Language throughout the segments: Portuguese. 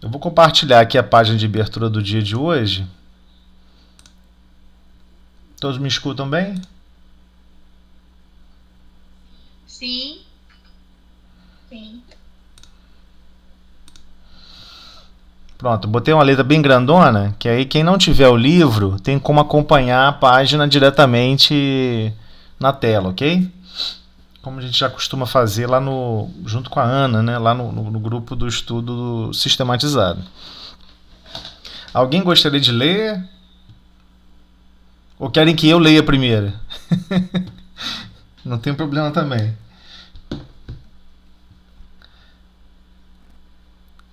Eu vou compartilhar aqui a página de abertura do dia de hoje. Todos me escutam bem? Sim. Sim. Pronto, botei uma letra bem grandona, que aí quem não tiver o livro tem como acompanhar a página diretamente na tela, ok? Como a gente já costuma fazer lá junto com a Ana, né? Lá no grupo do estudo sistematizado. Alguém gostaria de ler? Ou querem que eu leia primeiro? Não tem problema também.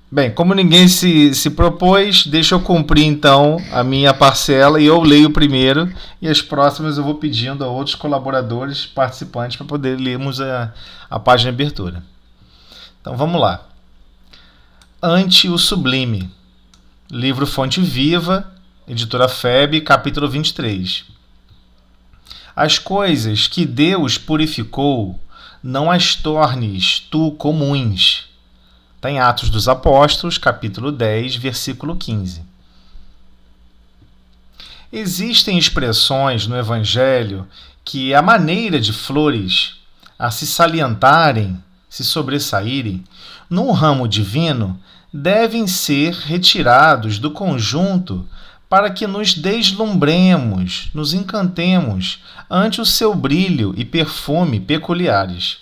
Bem, como ninguém se propôs, deixa eu cumprir então a minha parcela e eu leio primeiro e as próximas eu vou pedindo a outros colaboradores, participantes, para poder lermos a página de abertura. Então vamos lá. Ante o Sublime, livro Fonte Viva, editora FEB, capítulo 23. As coisas que Deus purificou, não as tornes tu comuns. Está em Atos dos Apóstolos, capítulo 10, versículo 15. Existem expressões no Evangelho que a maneira de flores a se salientarem, se sobressaírem, no ramo divino, devem ser retirados do conjunto para que nos deslumbremos, nos encantemos ante o seu brilho e perfume peculiares.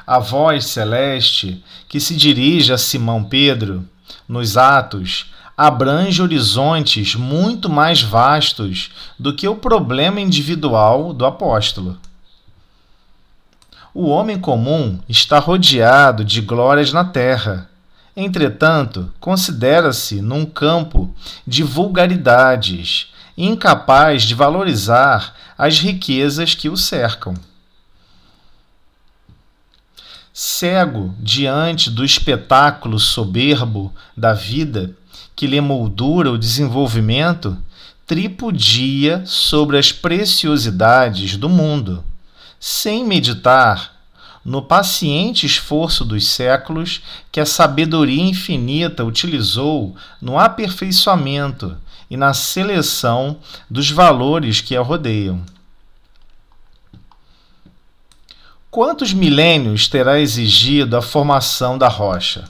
A voz celeste que se dirige a Simão Pedro, nos Atos, abrange horizontes muito mais vastos do que o problema individual do apóstolo. O homem comum está rodeado de glórias na terra. Entretanto, considera-se num campo de vulgaridades, incapaz de valorizar as riquezas que o cercam. Cego diante do espetáculo soberbo da vida que lhe moldura o desenvolvimento, tripudia sobre as preciosidades do mundo, sem meditar no paciente esforço dos séculos que a sabedoria infinita utilizou no aperfeiçoamento e na seleção dos valores que a rodeiam. Quantos milênios terá exigido a formação da rocha?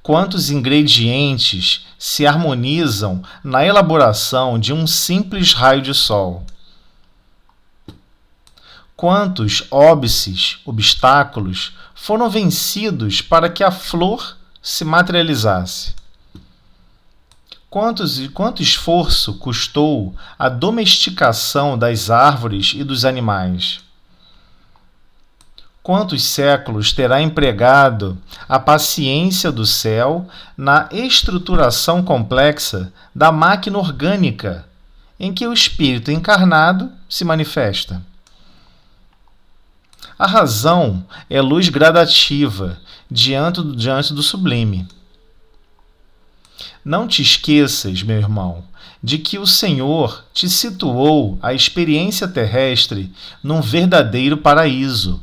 Quantos ingredientes se harmonizam na elaboração de um simples raio de sol? Quantos óbices, obstáculos, foram vencidos para que a flor se materializasse? Quanto esforço custou a domesticação das árvores e dos animais? Quantos séculos terá empregado a paciência do céu na estruturação complexa da máquina orgânica em que o espírito encarnado se manifesta? A razão é luz gradativa diante do sublime. Não te esqueças, meu irmão, de que o Senhor te situou a experiência terrestre num verdadeiro paraíso,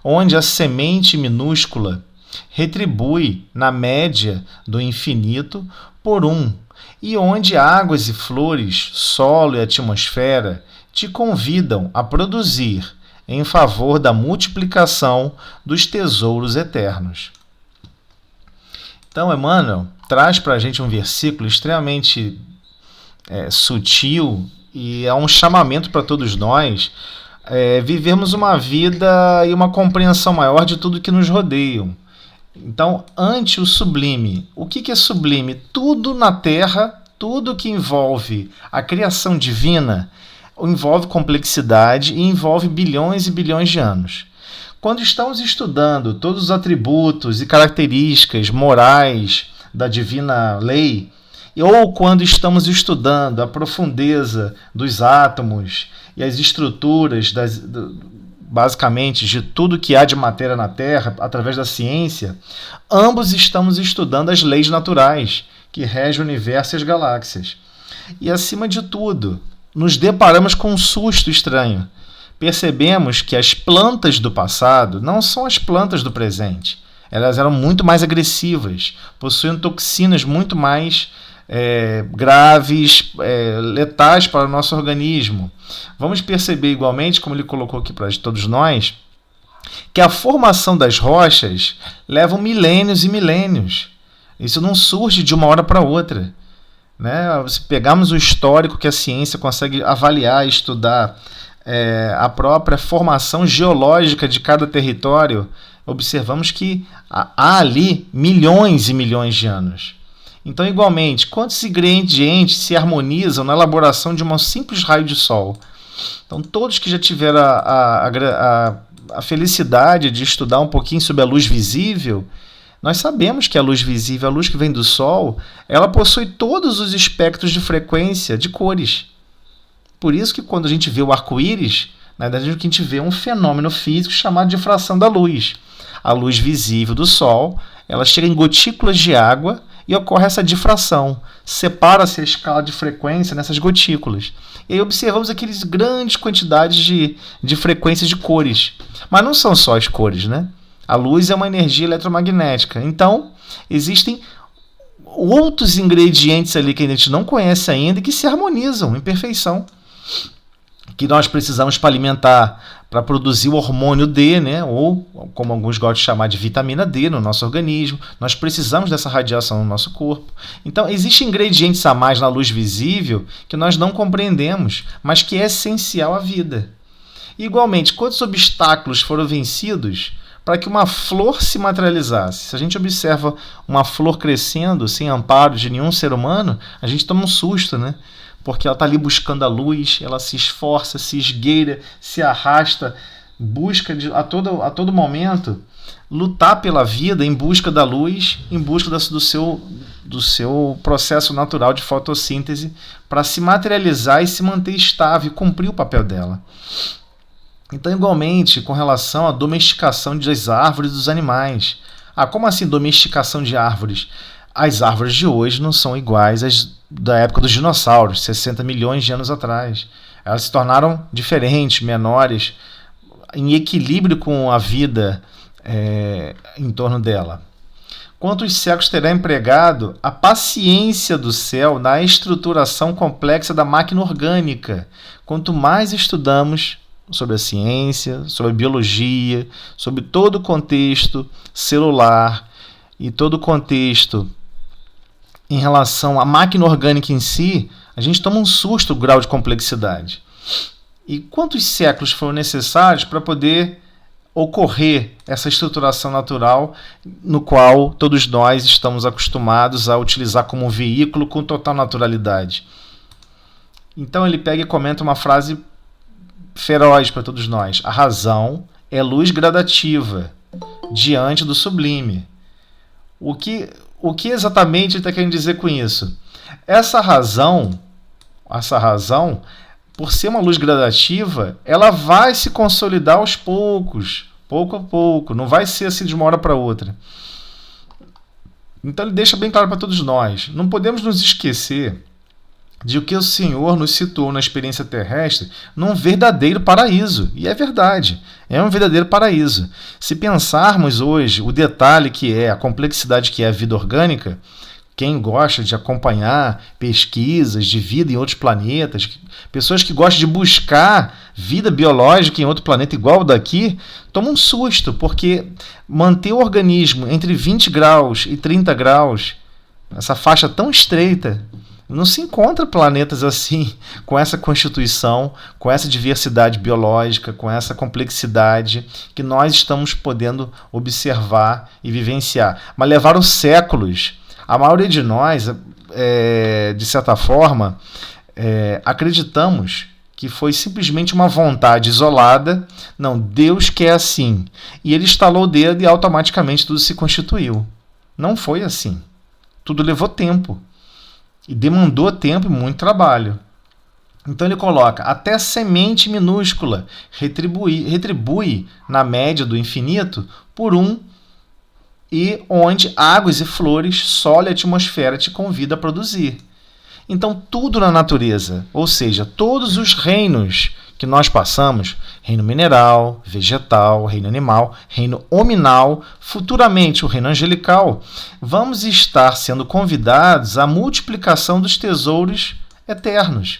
onde a semente minúscula retribui, na média do infinito, por um, e onde águas e flores, solo e atmosfera te convidam a produzir em favor da multiplicação dos tesouros eternos. Então, Emmanuel traz para a gente um versículo extremamente sutil e é um chamamento para todos nós vivermos uma vida e uma compreensão maior de tudo que nos rodeia. Então, ante o sublime, o que é sublime? Tudo na Terra, tudo que envolve a criação divina, envolve complexidade e envolve bilhões e bilhões de anos. Quando estamos estudando todos os atributos e características morais da divina lei, ou quando estamos estudando a profundeza dos átomos e as estruturas, basicamente, de tudo que há de matéria na Terra, através da ciência, ambos estamos estudando as leis naturais que regem o universo e as galáxias. E, acima de tudo, nos deparamos com um susto estranho. Percebemos que as plantas do passado não são as plantas do presente. Elas eram muito mais agressivas, possuíam toxinas muito mais graves, letais para o nosso organismo. Vamos perceber igualmente, como ele colocou aqui para todos nós, que a formação das rochas leva milênios e milênios. Isso não surge de uma hora para outra, né? Se pegarmos o histórico que a ciência consegue avaliar e estudar a própria formação geológica de cada território, observamos que há ali milhões e milhões de anos. Então, igualmente, quantos ingredientes se harmonizam na elaboração de um simples raio de sol? Então, todos que já tiveram a felicidade de estudar um pouquinho sobre a luz visível, nós sabemos que a luz visível, a luz que vem do Sol, ela possui todos os espectros de frequência de cores. Por isso que quando a gente vê o arco-íris, na verdade a gente vê um fenômeno físico chamado difração da luz. A luz visível do Sol, ela chega em gotículas de água e ocorre essa difração. Separa-se a escala de frequência nessas gotículas. E aí observamos aquelas grandes quantidades de frequências de cores. Mas não são só as cores, né? A luz é uma energia eletromagnética. Então, existem outros ingredientes ali que a gente não conhece ainda e que se harmonizam em perfeição. Que nós precisamos para alimentar, para produzir o hormônio D, né? Ou, como alguns gostam de chamar, de vitamina D no nosso organismo. Nós precisamos dessa radiação no nosso corpo. Então, existem ingredientes a mais na luz visível que nós não compreendemos, mas que é essencial à vida. Igualmente, quantos obstáculos foram vencidos para que uma flor se materializasse? Se a gente observa uma flor crescendo sem amparo de nenhum ser humano, a gente toma um susto, né? Porque ela está ali buscando a luz, ela se esforça, se esgueira, se arrasta, busca a todo momento lutar pela vida em busca da luz, em busca do seu processo natural de fotossíntese para se materializar e se manter estável e cumprir o papel dela. Então, igualmente, com relação à domesticação das árvores e dos animais. Como assim domesticação de árvores? As árvores de hoje não são iguais às da época dos dinossauros, 60 milhões de anos atrás. Elas se tornaram diferentes, menores, em equilíbrio com a vida em torno dela. Quantos séculos terá empregado a paciência do céu na estruturação complexa da máquina orgânica? Quanto mais estudamos sobre a ciência, sobre a biologia, sobre todo o contexto celular e todo o contexto em relação à máquina orgânica em si, a gente toma um susto do grau de complexidade. E quantos séculos foram necessários para poder ocorrer essa estruturação natural no qual todos nós estamos acostumados a utilizar como um veículo com total naturalidade? Então ele pega e comenta uma frase feroz para todos nós. A razão é luz gradativa diante do sublime. O que exatamente ele está querendo dizer com isso? Essa razão, por ser uma luz gradativa, ela vai se consolidar aos poucos, pouco a pouco, não vai ser assim de uma hora para outra. Então ele deixa bem claro para todos nós, não podemos nos esquecer de que o Senhor nos situou na experiência terrestre num verdadeiro paraíso. E é verdade, é um verdadeiro paraíso. Se pensarmos hoje o detalhe que é, a complexidade que é a vida orgânica, quem gosta de acompanhar pesquisas de vida em outros planetas, pessoas que gostam de buscar vida biológica em outro planeta igual ao daqui, tomam um susto, porque manter o organismo entre 20 graus e 30 graus, essa faixa tão estreita, não se encontra planetas assim, com essa constituição, com essa diversidade biológica, com essa complexidade que nós estamos podendo observar e vivenciar. Mas levaram séculos. A maioria de nós, de certa forma, acreditamos que foi simplesmente uma vontade isolada. Não, Deus quer assim. E ele estalou o dedo e automaticamente tudo se constituiu. Não foi assim. Tudo levou tempo. E demandou tempo e muito trabalho. Então ele coloca, até a semente minúscula retribui na média do infinito por um, e onde águas e flores, solo e atmosfera te convida a produzir. Então tudo na natureza, ou seja, todos os reinos que nós passamos, reino mineral, vegetal, reino animal, reino hominal, futuramente o reino angelical, vamos estar sendo convidados à multiplicação dos tesouros eternos.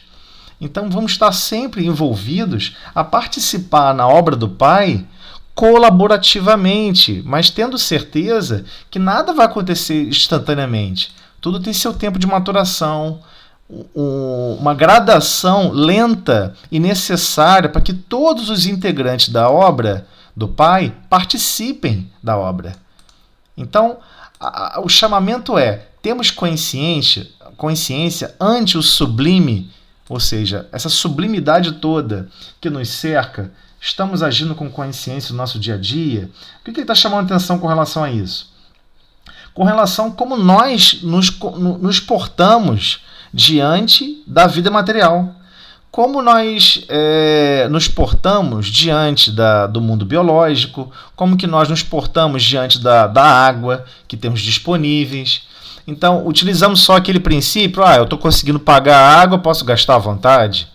Então vamos estar sempre envolvidos a participar na obra do Pai colaborativamente, mas tendo certeza que nada vai acontecer instantaneamente. Tudo tem seu tempo de maturação, uma gradação lenta e necessária para que todos os integrantes da obra do Pai participem da obra. Então, o chamamento é: temos consciência ante o sublime, ou seja, essa sublimidade toda que nos cerca. Estamos agindo com consciência no nosso dia a dia? O que ele está chamando a atenção com relação a isso? Com relação a como nós nos portamos diante da vida material. Como nós nos portamos diante do mundo biológico, como que nós nos portamos diante da água que temos disponíveis. Então, utilizamos só aquele princípio: eu estou conseguindo pagar a água, posso gastar à vontade.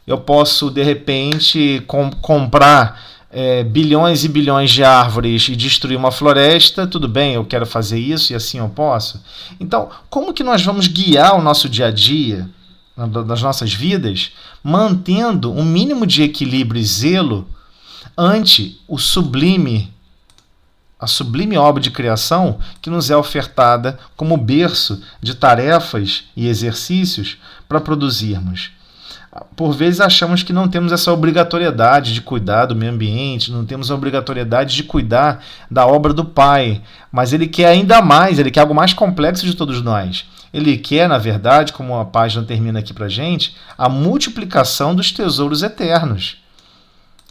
Eu posso, de repente, comprar bilhões e bilhões de árvores e destruir uma floresta. Tudo bem, eu quero fazer isso e assim eu posso. Então, como que nós vamos guiar o nosso dia a dia, das nossas vidas, mantendo um mínimo de equilíbrio e zelo ante a sublime obra de criação que nos é ofertada como berço de tarefas e exercícios para produzirmos? Por vezes achamos que não temos essa obrigatoriedade de cuidar do meio ambiente, não temos a obrigatoriedade de cuidar da obra do Pai, mas Ele quer ainda mais, Ele quer algo mais complexo de todos nós. Ele quer, na verdade, como a página termina aqui para a gente, a multiplicação dos tesouros eternos.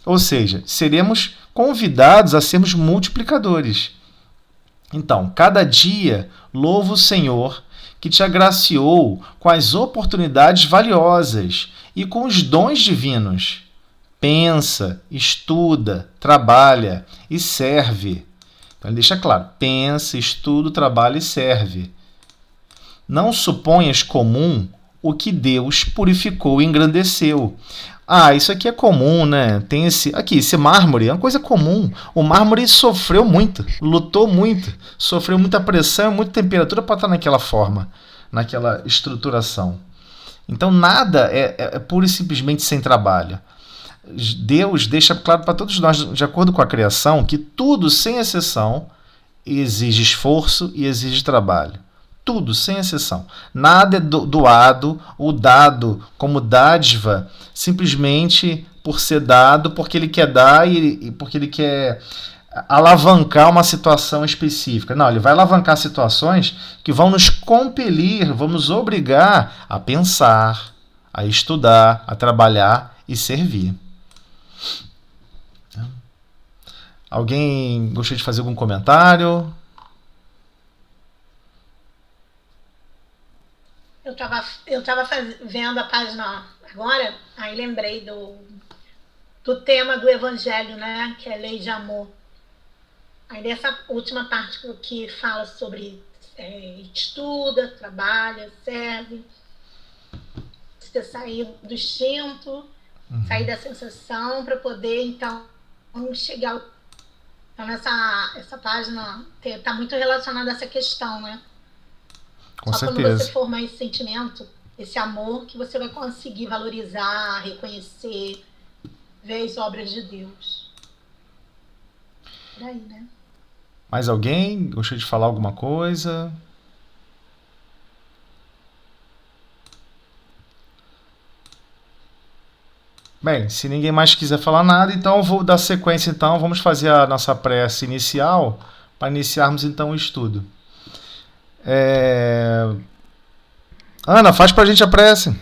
Ou seja, seremos convidados a sermos multiplicadores. Então, cada dia, louva o Senhor que te agraciou com as oportunidades valiosas e com os dons divinos. Pensa, estuda, trabalha e serve. Então ele deixa claro: pensa, estuda, trabalha e serve. Não suponhas comum o que Deus purificou e engrandeceu. Isso aqui é comum, né? Tem esse mármore é uma coisa comum. O mármore sofreu muito, lutou muito, sofreu muita pressão, muita temperatura para estar naquela forma, naquela estruturação. Então nada é pura e simplesmente sem trabalho. Deus deixa claro para todos nós, de acordo com a criação, que tudo, sem exceção, exige esforço e exige trabalho. Tudo, sem exceção. Nada é doado ou dado como dádiva simplesmente por ser dado, porque ele quer dar e porque ele quer alavancar uma situação específica. Não, ele vai alavancar situações que vão nos compelir, vão nos obrigar a pensar, a estudar, a trabalhar e servir. Alguém gostaria de fazer algum comentário? Eu tava vendo a página agora, aí lembrei do tema do Evangelho, né? Que é lei de amor. Aí dessa última parte que fala sobre estuda, trabalha, serve, você sair do instinto, sair da sensação para poder então chegar. Então essa página está muito relacionada a essa questão, né? Com Só certeza. quando você formar esse sentimento, esse amor, que você vai conseguir valorizar, reconhecer, ver as obras de Deus. Por aí, né? Mais alguém gostaria de falar alguma coisa? Bem, se ninguém mais quiser falar nada, então eu vou dar sequência. Então vamos fazer a nossa prece inicial para iniciarmos então o estudo. Ana, faz para a gente a prece.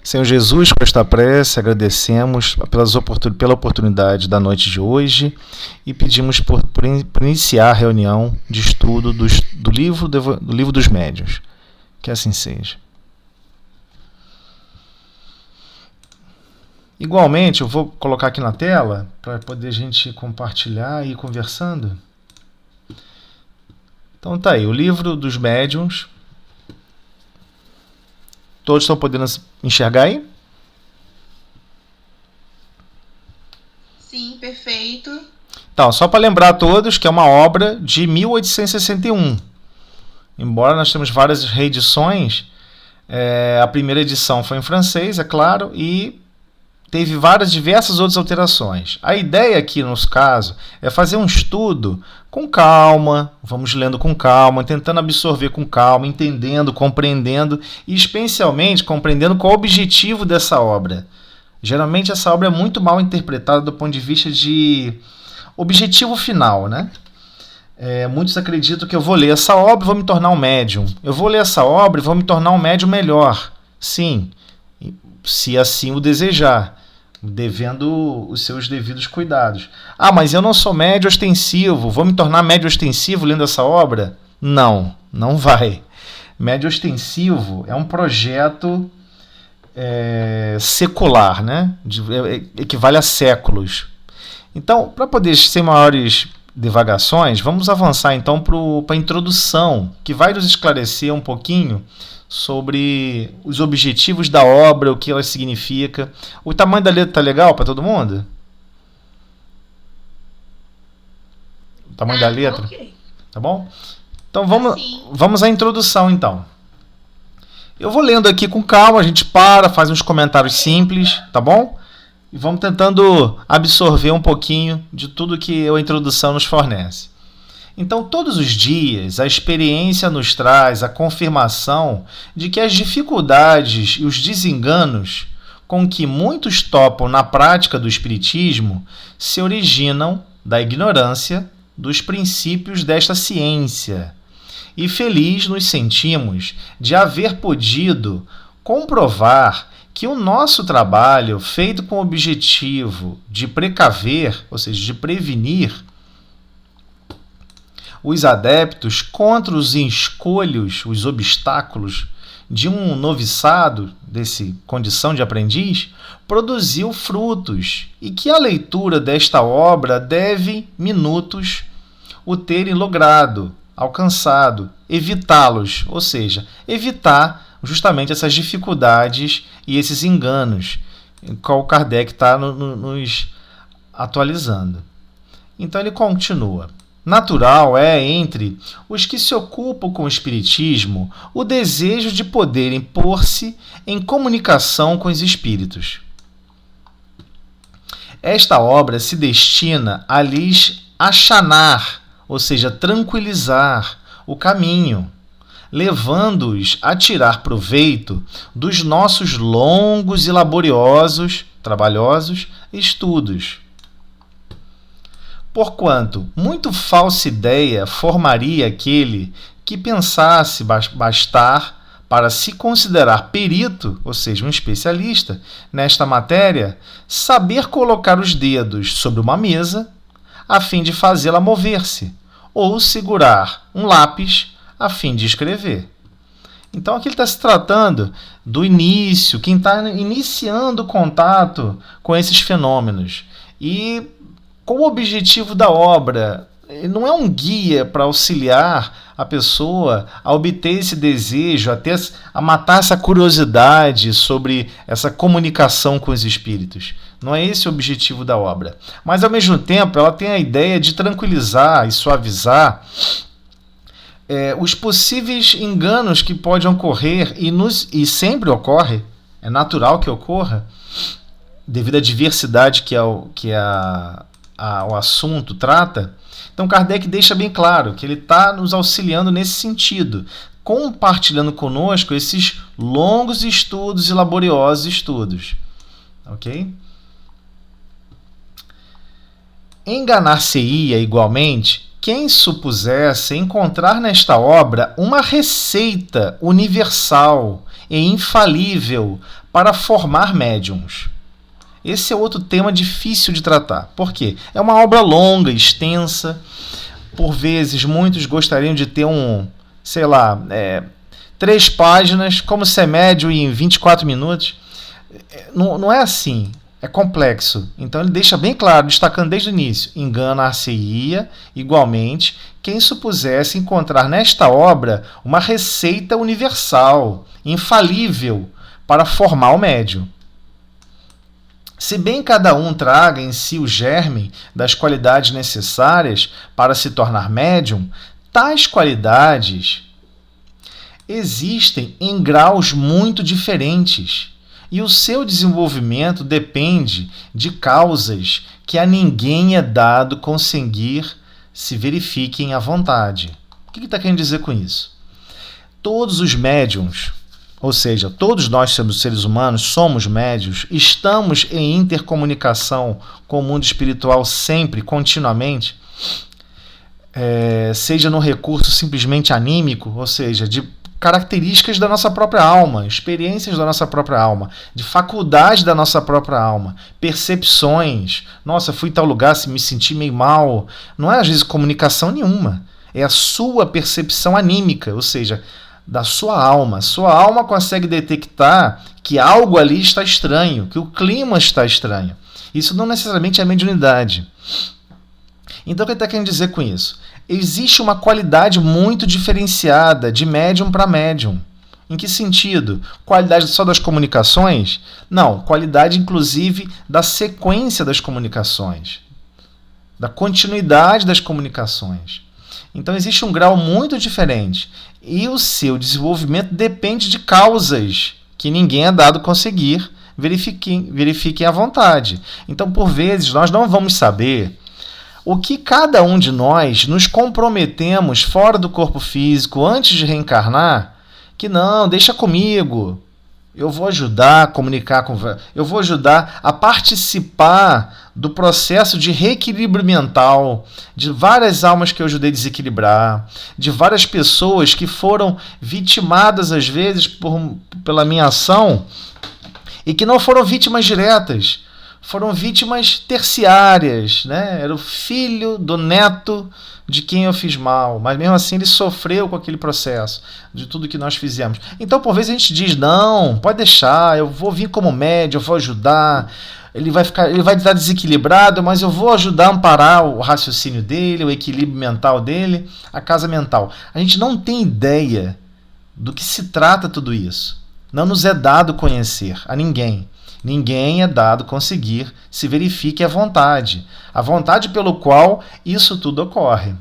Senhor Jesus, com esta prece, agradecemos pela oportunidade da noite de hoje e pedimos por iniciar a reunião de estudo do livro dos Médiuns. Que assim seja. Igualmente, eu vou colocar aqui na tela para poder a gente compartilhar e ir conversando. Então tá aí, o livro dos Médiuns. Todos estão podendo enxergar aí? Sim, perfeito. Então, só para lembrar a todos que é uma obra de 1861. Embora nós temos várias reedições, a primeira edição foi em francês, é claro, e teve diversas outras alterações. A ideia aqui, no nosso caso, é fazer um estudo com calma, vamos lendo com calma, tentando absorver com calma, entendendo, compreendendo e especialmente compreendendo qual é o objetivo dessa obra. Geralmente essa obra é muito mal interpretada do ponto de vista de objetivo final, né? Muitos acreditam que eu vou ler essa obra e vou me tornar um médium. Eu vou ler essa obra e vou me tornar um médium melhor. Sim, se assim o desejar, devendo os seus devidos cuidados. Ah, mas eu não sou médio ostensivo, vou me tornar médio ostensivo lendo essa obra? Não, não vai. Médio ostensivo é um projeto secular, né? Equivale a séculos. Então, para poder sem maiores divagações, vamos avançar então para a introdução, que vai nos esclarecer um pouquinho sobre os objetivos da obra, o que ela significa. O tamanho da letra tá legal para todo mundo? O tamanho da letra? Ok. Tá bom? Então vamos à introdução então. Eu vou lendo aqui com calma, a gente faz uns comentários simples, tá bom? E vamos tentando absorver um pouquinho de tudo que a introdução nos fornece. Então, todos os dias, a experiência nos traz a confirmação de que as dificuldades e os desenganos com que muitos topam na prática do espiritismo se originam da ignorância dos princípios desta ciência. E feliz nos sentimos de haver podido comprovar que o nosso trabalho, feito com o objetivo de precaver, ou seja, de prevenir, os adeptos contra os escolhos, os obstáculos de um noviçado, desse condição de aprendiz, produziu frutos e que a leitura desta obra deve minutos o terem logrado, alcançado, evitá-los, ou seja, evitar justamente essas dificuldades e esses enganos, em qual Kardec está nos atualizando. Então ele continua. Natural é, entre os que se ocupam com o espiritismo, o desejo de poderem pôr-se em comunicação com os espíritos. Esta obra se destina a lhes achanar, ou seja, tranquilizar o caminho, levando-os a tirar proveito dos nossos longos e trabalhosos estudos. Porquanto muito falsa ideia formaria aquele que pensasse bastar para se considerar perito, ou seja, um especialista, nesta matéria, saber colocar os dedos sobre uma mesa a fim de fazê-la mover-se, ou segurar um lápis a fim de escrever. Então aqui ele está se tratando do início, quem está iniciando o contato com esses fenômenos. E qual o objetivo da obra? Não é um guia para auxiliar a pessoa a obter esse desejo, a matar essa curiosidade sobre essa comunicação com os espíritos. Não é esse o objetivo da obra. Mas, ao mesmo tempo, ela tem a ideia de tranquilizar e suavizar os possíveis enganos que podem ocorrer e sempre ocorre, é natural que ocorra, devido à diversidade que o assunto trata. Então Kardec deixa bem claro que ele está nos auxiliando nesse sentido, compartilhando conosco esses longos estudos e laboriosos estudos. Ok? Enganar-se-ia igualmente quem supusesse encontrar nesta obra uma receita universal e infalível para formar médiums. Esse é outro tema difícil de tratar. Por quê? É uma obra longa, extensa. Por vezes, muitos gostariam de ter 3 páginas, como ser médium em 24 minutos. Não é assim. É complexo. Então ele deixa bem claro, destacando desde o início: engana-se-ia, igualmente, quem supusesse encontrar nesta obra uma receita universal, infalível, para formar o médium. Se bem cada um traga em si o germe das qualidades necessárias para se tornar médium, tais qualidades existem em graus muito diferentes. E o seu desenvolvimento depende de causas que a ninguém é dado conseguir se verifiquem à vontade. O que está querendo dizer com isso? Todos os médiuns, ou seja, todos nós seres humanos somos médiuns, estamos em intercomunicação com o mundo espiritual sempre, continuamente, seja no recurso simplesmente anímico, ou seja, de características da nossa própria alma, experiências da nossa própria alma, de faculdade da nossa própria alma, percepções. Nossa, fui em tal lugar, me senti meio mal. Não é, às vezes, comunicação nenhuma. É a sua percepção anímica, ou seja, da sua alma. Sua alma consegue detectar que algo ali está estranho, que o clima está estranho. Isso não necessariamente é mediunidade. Então, o que ele está querendo dizer com isso? Existe uma qualidade muito diferenciada de médium para médium. Em que sentido? Qualidade só das comunicações? Não, qualidade inclusive da sequência das comunicações, da continuidade das comunicações. Então existe um grau muito diferente e o seu desenvolvimento depende de causas que ninguém é dado conseguir, verifiquem à vontade. Então, por vezes, nós não vamos saber o que cada um de nós nos comprometemos fora do corpo físico antes de reencarnar, que não, deixa comigo, eu vou ajudar a comunicar eu vou ajudar a participar do processo de reequilíbrio mental de várias almas que eu ajudei a desequilibrar, de várias pessoas que foram vitimadas às vezes pela minha ação e que não foram vítimas diretas, foram vítimas terciárias, né? Era o filho do neto de quem eu fiz mal, mas mesmo assim ele sofreu com aquele processo de tudo que nós fizemos. Então, por vezes a gente diz, não, pode deixar, eu vou vir como médium, eu vou ajudar, ele vai estar desequilibrado, mas eu vou ajudar a amparar o raciocínio dele, o equilíbrio mental dele, a casa mental. A gente não tem ideia do que se trata tudo isso. Não nos é dado conhecer a ninguém. Ninguém é dado conseguir se verifique a vontade pelo qual isso tudo ocorre.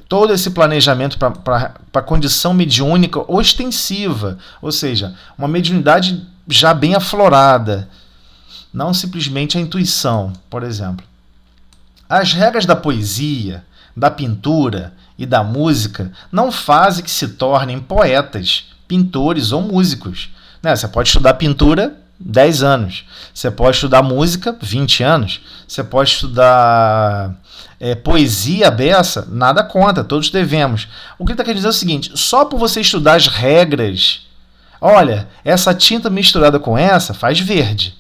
Todo esse planejamento para a condição mediúnica ostensiva, ou seja, uma mediunidade já bem aflorada, não simplesmente a intuição, por exemplo. As regras da poesia, da pintura e da música não fazem que se tornem poetas, pintores ou músicos. Você pode estudar pintura 10 anos. Você pode estudar música 20 anos. Você pode estudar poesia beça, nada contra, todos devemos. O que ele está querendo dizer é o seguinte: só por você estudar as regras, olha, essa tinta misturada com essa faz verde,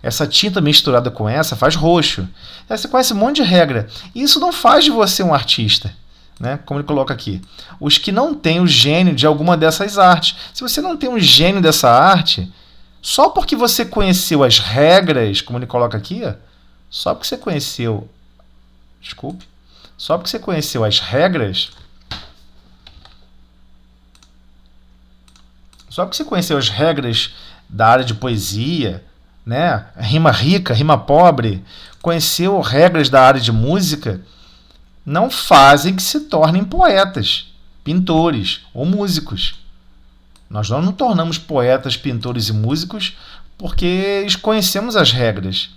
essa tinta misturada com essa faz roxo. Você conhece um monte de regra. Isso não faz de você um artista, né? Como ele coloca aqui, os que não têm o gênio de alguma dessas artes. Se você não tem um gênio dessa arte, só porque você conheceu as regras, como ele coloca aqui, só porque você conheceu as regras, só porque você conheceu as regras da área de poesia, né? Rima rica, rima pobre, conheceu regras da área de música, não fazem que se tornem poetas, pintores ou músicos. Nós não nos tornamos poetas, pintores e músicos porque conhecemos as regras.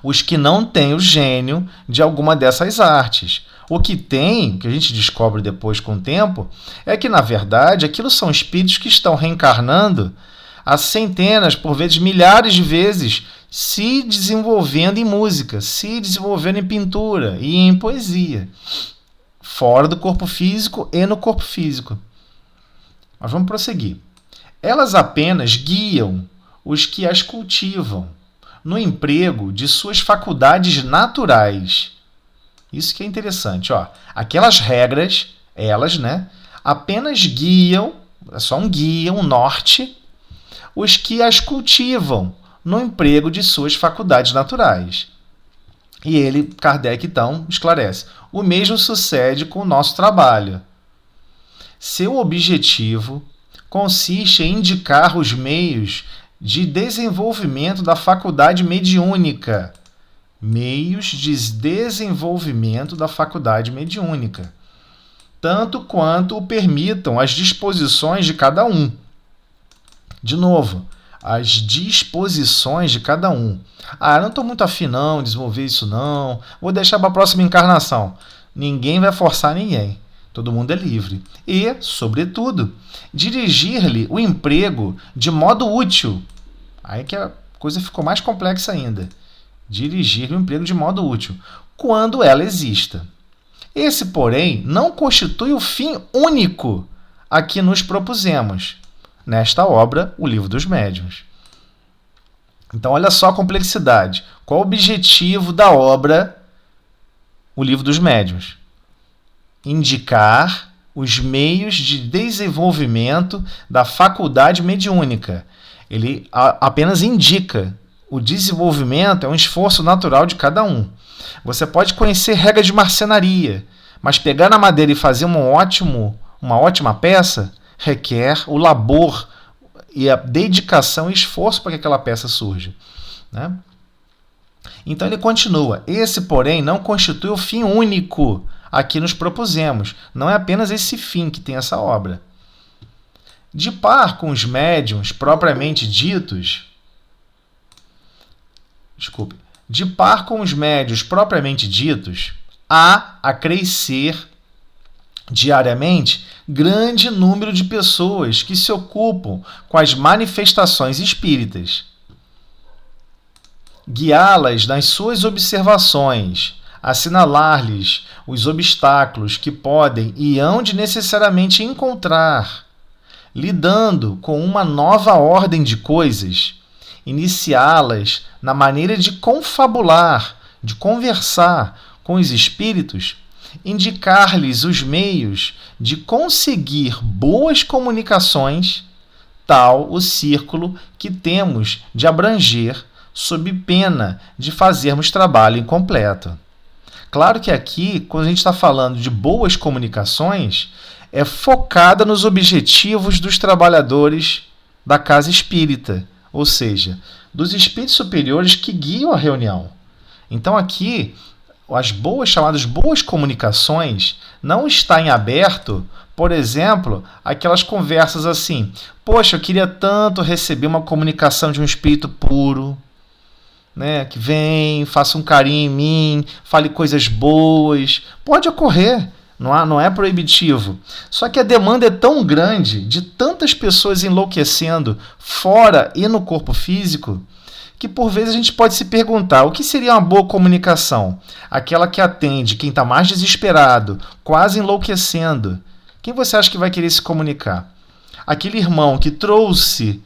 Os que não têm o gênio de alguma dessas artes. O que tem, que a gente descobre depois com o tempo, é que, na verdade, aquilo são espíritos que estão reencarnando há centenas, por vezes milhares de vezes, se desenvolvendo em música, se desenvolvendo em pintura e em poesia. fora do corpo físico e no corpo físico. Mas vamos prosseguir. Elas apenas guiam os que as cultivam no emprego de suas faculdades naturais. Isso que é interessante. Ó. Aquelas regras, elas, né, apenas guiam, é só um guia, um norte, os que as cultivam no emprego de suas faculdades naturais. E ele, Kardec, então, esclarece. O mesmo sucede com o nosso trabalho. Seu objetivo consiste em indicar os meios de desenvolvimento da faculdade mediúnica. Meios de desenvolvimento da faculdade mediúnica. Tanto quanto o permitam as disposições de cada um. De novo, as disposições de cada um. Ah, não estou muito afim não, desenvolver isso não. Vou deixar para a próxima encarnação. Ninguém vai forçar ninguém. Todo mundo é livre. E, sobretudo, dirigir-lhe o emprego de modo útil. Aí que a coisa ficou mais complexa ainda. Dirigir-lhe o emprego de modo útil, quando ela exista. Esse, porém, não constitui o fim único a que nos propusemos nesta obra, o Livro dos Médiuns. Então, olha só a complexidade. Qual o objetivo da obra, o Livro dos Médiuns? Indicar os meios de desenvolvimento da faculdade mediúnica. Ele apenas indica. O desenvolvimento é um esforço natural de cada um. Você pode conhecer regras de marcenaria, mas pegar na madeira e fazer uma ótima peça requer o labor e a dedicação e esforço para que aquela peça surja, né? Então ele continua. Esse, porém, não constitui o fim único a que nos propusemos. Não é apenas esse fim que tem essa obra. De par com os médiuns propriamente ditos, há a crescer diariamente grande número de pessoas que se ocupam com as manifestações espíritas. Guiá-las nas suas observações, assinalar-lhes os obstáculos que podem e hão de necessariamente encontrar, lidando com uma nova ordem de coisas, iniciá-las na maneira de confabular, de conversar com os espíritos, indicar-lhes os meios de conseguir boas comunicações, tal o círculo que temos de abranger, sob pena de fazermos trabalho incompleto. Claro que aqui, quando a gente está falando de boas comunicações, é focada nos objetivos dos trabalhadores da casa espírita, ou seja, dos espíritos superiores que guiam a reunião. Então aqui, as chamadas boas comunicações não está em aberto, por exemplo, aquelas conversas assim: poxa, eu queria tanto receber uma comunicação de um espírito puro, né, que vem, faça um carinho em mim, fale coisas boas. Pode ocorrer, não é proibitivo. Só que a demanda é tão grande, de tantas pessoas enlouquecendo fora e no corpo físico, que por vezes a gente pode se perguntar: o que seria uma boa comunicação? Aquela que atende quem está mais desesperado, quase enlouquecendo. Quem você acha que vai querer se comunicar? Aquele irmão que trouxe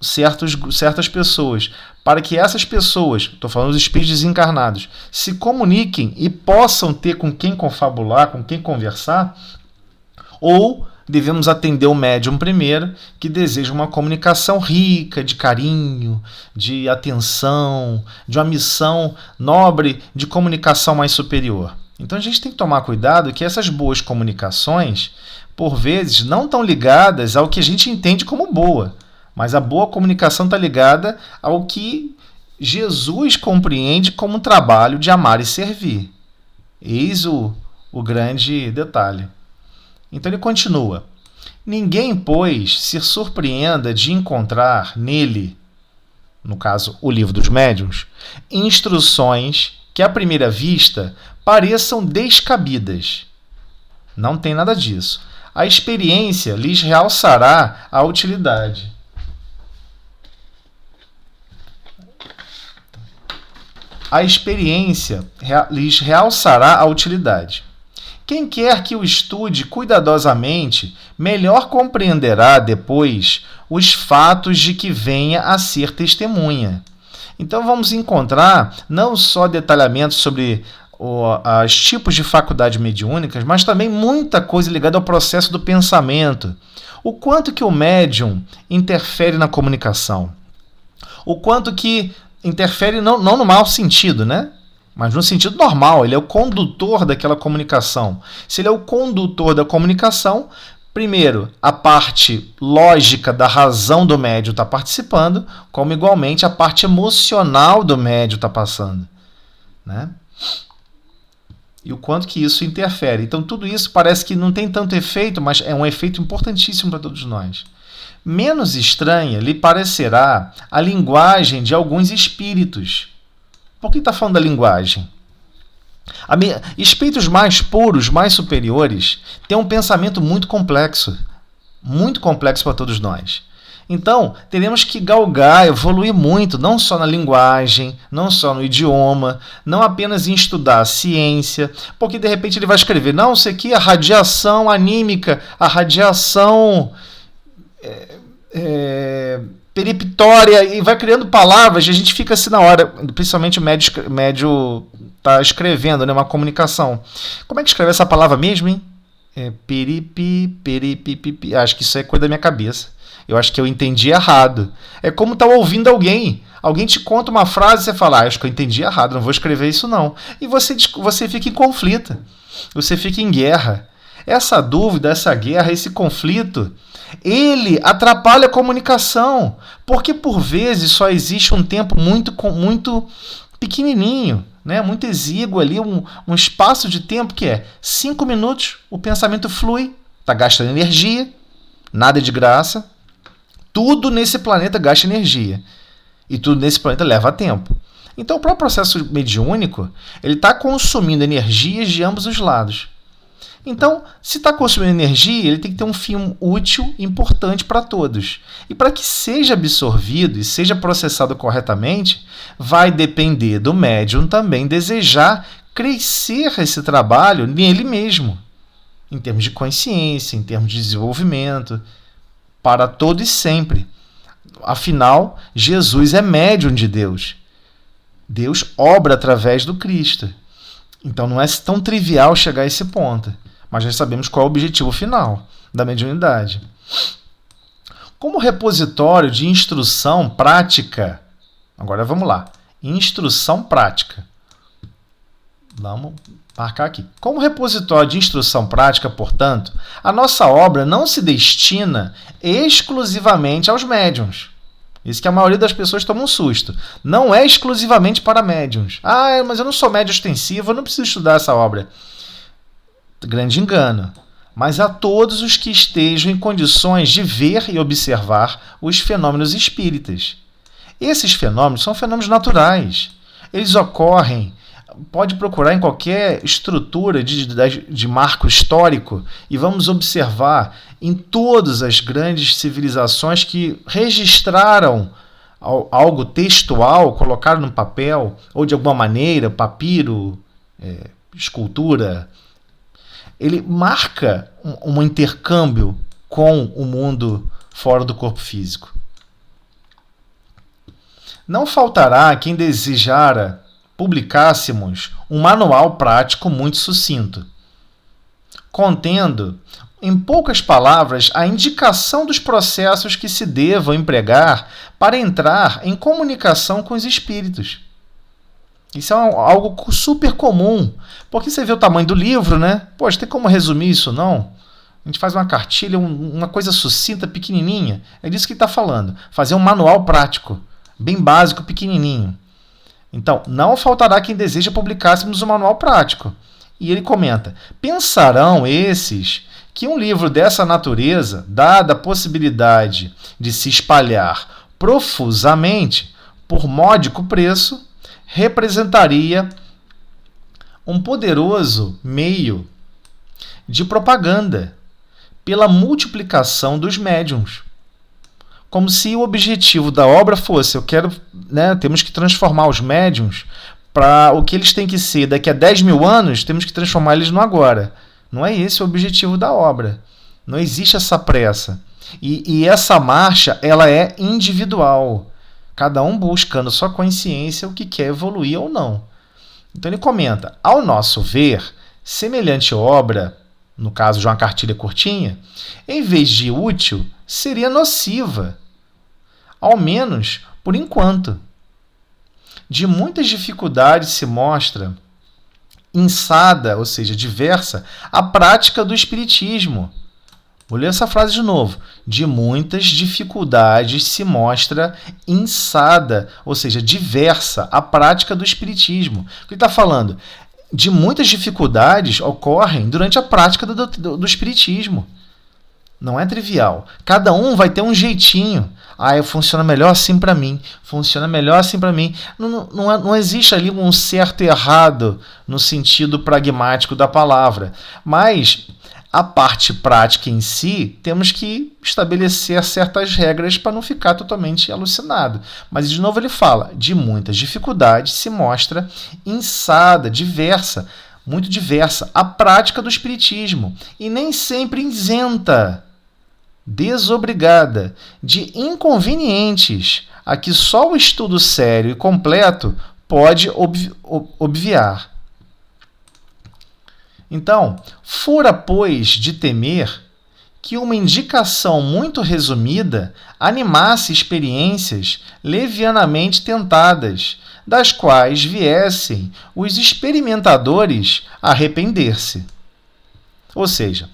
certas pessoas para que essas pessoas, estou falando dos espíritos desencarnados, se comuniquem e possam ter com quem confabular, com quem conversar? Ou devemos atender o médium primeiro, que deseja uma comunicação rica, de carinho, de atenção, de uma missão nobre de comunicação mais superior? Então a gente tem que tomar cuidado que essas boas comunicações, por vezes, não estão ligadas ao que a gente entende como boa, mas a boa comunicação está ligada ao que Jesus compreende como um trabalho de amar e servir. Eis o grande detalhe. Então ele continua: ninguém, pois, se surpreenda de encontrar nele, no caso o Livro dos Médiuns, instruções que à primeira vista pareçam descabidas. Não tem nada disso. A experiência lhes realçará a utilidade. A experiência lhes realçará a utilidade. Quem quer que o estude cuidadosamente, melhor compreenderá depois os fatos de que venha a ser testemunha. Então vamos encontrar não só detalhamentos sobre os tipos de faculdades mediúnicas, mas também muita coisa ligada ao processo do pensamento. O quanto que o médium interfere na comunicação. O quanto que interfere não no mau sentido, né? Mas no sentido normal, ele é o condutor daquela comunicação. Se ele é o condutor da comunicação, primeiro, a parte lógica da razão do médium está participando, como igualmente a parte emocional do médium está passando, né? E o quanto que isso interfere. Então tudo isso parece que não tem tanto efeito, mas é um efeito importantíssimo para todos nós. Menos estranha lhe parecerá a linguagem de alguns espíritos. Por que está falando da linguagem? Espíritos mais puros, mais superiores, têm um pensamento muito complexo para todos nós. Então, teremos que galgar, evoluir muito, não só na linguagem, não só no idioma, não apenas em estudar a ciência, porque de repente ele vai escrever, não, isso aqui é a radiação anímica, a radiação periptória, e vai criando palavras, e a gente fica assim na hora, principalmente o médio está escrevendo, né, uma comunicação. Como é que escreve essa palavra mesmo, hein? Peripipipi. Acho que isso é coisa da minha cabeça. Eu acho que eu entendi errado. É como estar ouvindo alguém. Alguém te conta uma frase e você fala, acho que eu entendi errado, não vou escrever isso não. E você fica em conflito. Você fica em guerra. Essa dúvida, essa guerra, esse conflito, ele atrapalha a comunicação. Porque por vezes só existe um tempo muito pequenininho, né? Muito exíguo ali, um espaço de tempo que é 5 minutos, o pensamento flui, está gastando energia, nada é de graça. Tudo nesse planeta gasta energia. E tudo nesse planeta leva tempo. Então, o próprio processo mediúnico, ele está consumindo energias de ambos os lados. Então, se está consumindo energia, ele tem que ter um fim útil importante para todos. E para que seja absorvido e seja processado corretamente, vai depender do médium também desejar crescer esse trabalho nele mesmo, em termos de consciência, em termos de desenvolvimento, para todo e sempre. Afinal, Jesus é médium de Deus. Deus obra através do Cristo. Então não é tão trivial chegar a esse ponto. Mas já sabemos qual é o objetivo final da mediunidade. Como repositório de instrução prática, agora vamos lá, instrução prática. Vamos marcar aqui. Como repositório de instrução prática, portanto, a nossa obra não se destina exclusivamente aos médiuns. Isso que a maioria das pessoas toma um susto. Não é exclusivamente para médiuns. Ah, mas eu não sou médium ostensivo, eu não preciso estudar essa obra. Grande engano. Mas a todos os que estejam em condições de ver e observar os fenômenos espíritas. Esses fenômenos são fenômenos naturais. Eles ocorrem, pode procurar em qualquer estrutura de marco histórico e vamos observar em todas as grandes civilizações que registraram algo textual, colocaram no papel, ou de alguma maneira, papiro, escultura. Ele marca um intercâmbio com o mundo fora do corpo físico. Não faltará quem desejara publicássemos um manual prático muito sucinto, contendo, em poucas palavras, a indicação dos processos que se devam empregar para entrar em comunicação com os espíritos. Isso é algo super comum, porque você vê o tamanho do livro, né? Poxa, tem como resumir isso, não? A gente faz uma cartilha, uma coisa sucinta, pequenininha. É disso que ele está falando. Fazer um manual prático, bem básico, pequenininho. Então, não faltará quem deseja publicássemos um manual prático. E ele comenta, pensarão esses que um livro dessa natureza, dada a possibilidade de se espalhar profusamente, por módico preço, representaria um poderoso meio de propaganda pela multiplicação dos médiuns. Como se o objetivo da obra fosse, temos que transformar os médiuns para o que eles têm que ser daqui a 10 mil anos, temos que transformar eles no agora. Não é esse o objetivo da obra. Não existe essa pressa. E essa marcha, ela é individual. Cada um buscando sua consciência o que quer evoluir ou não. Então ele comenta, ao nosso ver, semelhante obra, no caso de uma cartilha curtinha, em vez de útil, seria nociva, ao menos por enquanto. De muitas dificuldades se mostra insada, ou seja, diversa, a prática do espiritismo. Vou ler essa frase de novo. De muitas dificuldades se mostra insada, ou seja, diversa, a prática do espiritismo. O que ele está falando? De muitas dificuldades ocorrem durante a prática do espiritismo. Não é trivial. Cada um vai ter um jeitinho. Funciona melhor assim para mim. Funciona melhor assim para mim. Não existe ali um certo e errado no sentido pragmático da palavra. Mas a parte prática em si, temos que estabelecer certas regras para não ficar totalmente alucinado. Mas, de novo, ele fala, de muitas dificuldades se mostra insada, diversa, muito diversa, a prática do espiritismo. E nem sempre isenta, desobrigada, de inconvenientes a que só o estudo sério e completo pode obviar. Então, fora, pois, de temer que uma indicação muito resumida animasse experiências levianamente tentadas, das quais viessem os experimentadores a arrepender-se. Ou seja,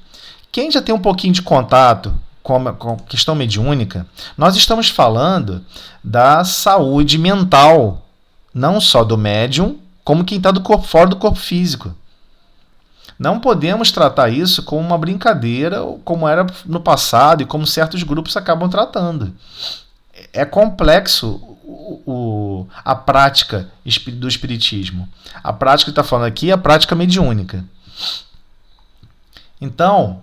quem já tem um pouquinho de contato com a questão mediúnica, nós estamos falando da saúde mental, não só do médium, como quem está fora do corpo físico. Não podemos tratar isso como uma brincadeira, como era no passado e como certos grupos acabam tratando. É complexo a prática do espiritismo. A prática que está falando aqui é a prática mediúnica. Então,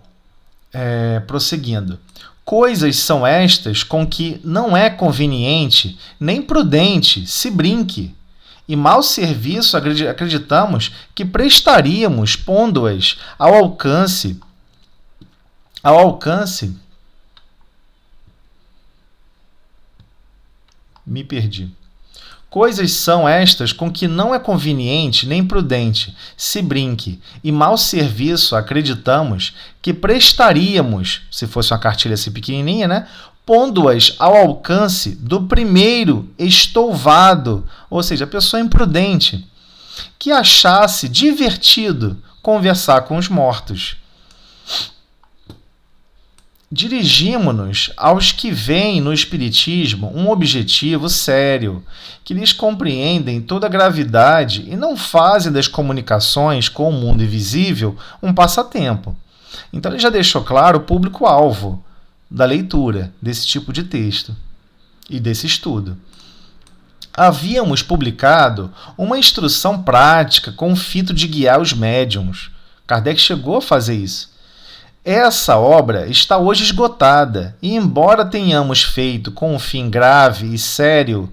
prosseguindo. Coisas são estas com que não é conveniente nem prudente se brinque. E mau serviço acreditamos que prestaríamos pondo-as ao alcance. Me perdi. Coisas são estas com que não é conveniente nem prudente se brinque, e mau serviço acreditamos que prestaríamos, se fosse uma cartilha assim pequenininha, né? Pondo-as ao alcance do primeiro estouvado, ou seja, a pessoa imprudente, que achasse divertido conversar com os mortos. Dirigimo-nos aos que veem no Espiritismo um objetivo sério, que lhes compreendem toda a gravidade e não fazem das comunicações com o mundo invisível um passatempo. Então ele já deixou claro o público-alvo da leitura desse tipo de texto e desse estudo. Havíamos publicado uma instrução prática com o fito de guiar os médiuns. Kardec chegou a fazer isso. Essa obra está hoje esgotada e, embora tenhamos feito com um fim grave e sério,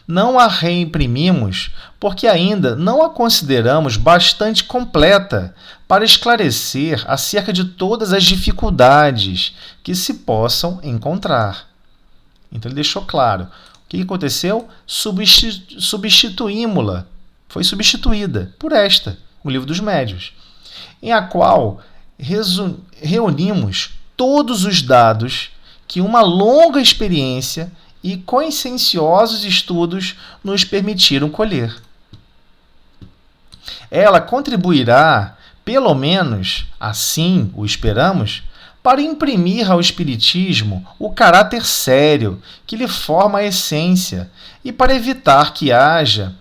não a reimprimimos porque ainda não a consideramos bastante completa para esclarecer acerca de todas as dificuldades que se possam encontrar. Então ele deixou claro. O que aconteceu? Substituímos-la. Foi substituída por esta, o Livro dos Médiuns, em a qual reunimos todos os dados que uma longa experiência e conscienciosos estudos nos permitiram colher. Ela contribuirá, pelo menos assim o esperamos, para imprimir ao Espiritismo o caráter sério que lhe forma a essência e para evitar que haja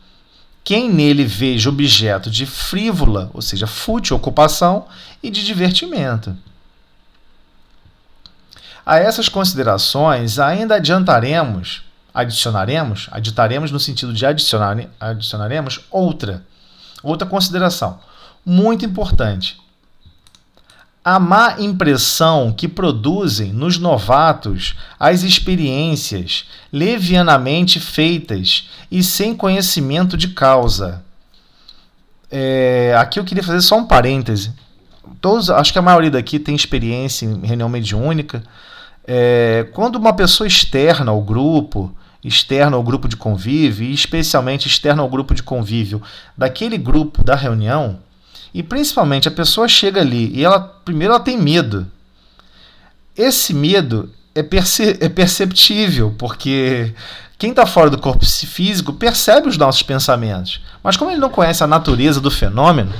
quem nele veja objeto de frívola, ou seja, fútil ocupação e de divertimento. A essas considerações ainda aditaremos no sentido de adicionaremos outra consideração muito importante. A má impressão que produzem nos novatos as experiências levianamente feitas e sem conhecimento de causa. Aqui eu queria fazer só um parêntese. acho que a maioria daqui tem experiência em reunião mediúnica. Quando uma pessoa externa ao grupo de convívio, e especialmente externa ao grupo de convívio daquele grupo da reunião, e principalmente a pessoa chega ali e primeiro ela tem medo. Esse medo é perceptível, porque quem está fora do corpo físico percebe os nossos pensamentos, mas como ele não conhece a natureza do fenômeno,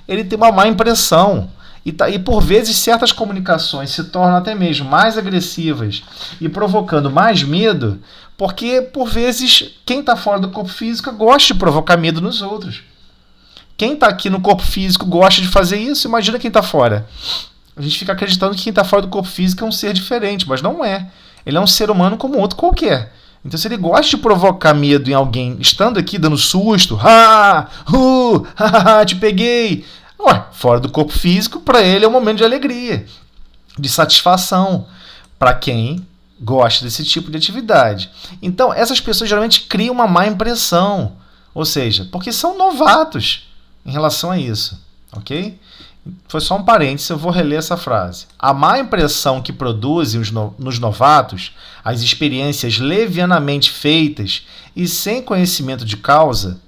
ele tem uma má impressão. E por vezes certas comunicações se tornam até mesmo mais agressivas e provocando mais medo, porque por vezes quem está fora do corpo físico gosta de provocar medo nos outros. Quem está aqui no corpo físico gosta de fazer isso, imagina quem está fora. A gente fica acreditando que quem está fora do corpo físico é um ser diferente, mas não é. Ele é um ser humano como outro qualquer. Então, se ele gosta de provocar medo em alguém, estando aqui dando susto, te peguei, fora do corpo físico, para ele é um momento de alegria, de satisfação, para quem gosta desse tipo de atividade. Então, essas pessoas geralmente criam uma má impressão, ou seja, porque são novatos em relação a isso, ok? Foi só um parênteses, eu vou reler essa frase. A má impressão que produzem nos novatos, as experiências levianamente feitas e sem conhecimento de causa,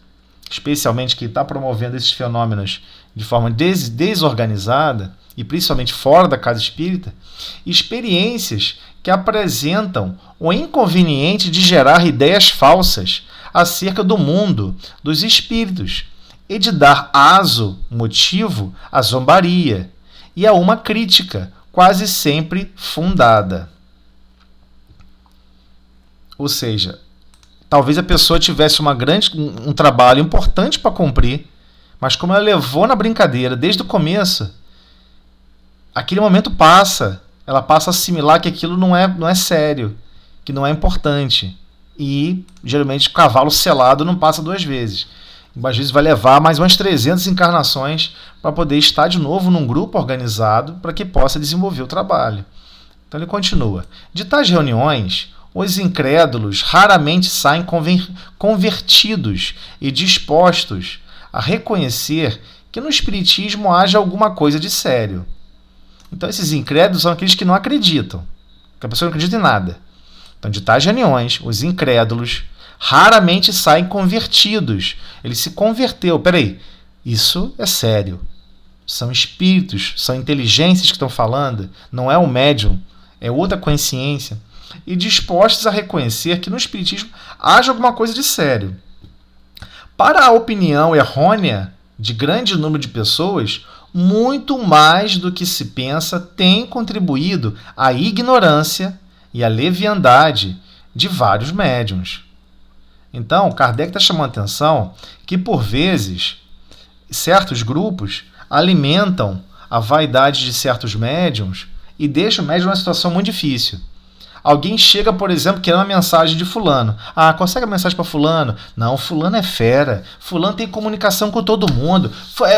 especialmente quem está promovendo esses fenômenos de forma desorganizada, e principalmente fora da casa espírita, experiências que apresentam o inconveniente de gerar ideias falsas acerca do mundo, dos espíritos, e de dar motivo à zombaria e a uma crítica, quase sempre fundada. Ou seja, talvez a pessoa tivesse um trabalho importante para cumprir, mas como ela levou na brincadeira desde o começo, aquele momento passa, ela passa a assimilar que aquilo não é sério, que não é importante. E, geralmente, o cavalo selado não passa 2 vezes. Às vezes vai levar mais umas 300 encarnações para poder estar de novo num grupo organizado para que possa desenvolver o trabalho. Então ele continua. De tais reuniões, os incrédulos raramente saem convertidos e dispostos a reconhecer que no espiritismo haja alguma coisa de sério. Então esses incrédulos são aqueles que não acreditam, que a pessoa não acredita em nada. Então de tais reuniões, os incrédulos raramente saem convertidos. Ele se converteu. Peraí, isso é sério. São espíritos, são inteligências que estão falando, não é um médium, é outra consciência. E dispostos a reconhecer que no espiritismo haja alguma coisa de sério. Para a opinião errônea de grande número de pessoas, muito mais do que se pensa tem contribuído a ignorância e a leviandade de vários médiuns. Então, Kardec está chamando a atenção que, por vezes, certos grupos alimentam a vaidade de certos médiums e deixam o médium numa situação muito difícil. Alguém chega, por exemplo, querendo a mensagem de fulano. Consegue a mensagem para fulano? Não, fulano é fera. Fulano tem comunicação com todo mundo.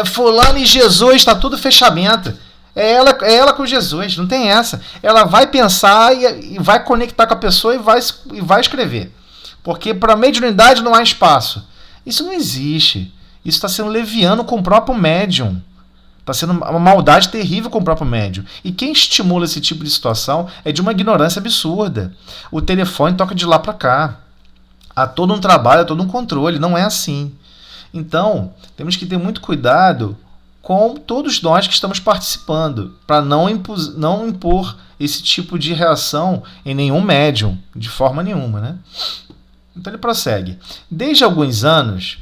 Fulano e Jesus, está tudo fechamento. É ela com Jesus, não tem essa. Ela vai pensar e vai conectar com a pessoa e vai escrever. Porque para a mediunidade não há espaço. Isso não existe. Isso está sendo leviano com o próprio médium. Está sendo uma maldade terrível com o próprio médium. E quem estimula esse tipo de situação é de uma ignorância absurda. O telefone toca de lá para cá. Há todo um trabalho, há todo um controle. Não é assim. Então, temos que ter muito cuidado com todos nós que estamos participando, para não impor esse tipo de reação em nenhum médium, de forma nenhuma, né? Então ele prossegue. Desde alguns anos,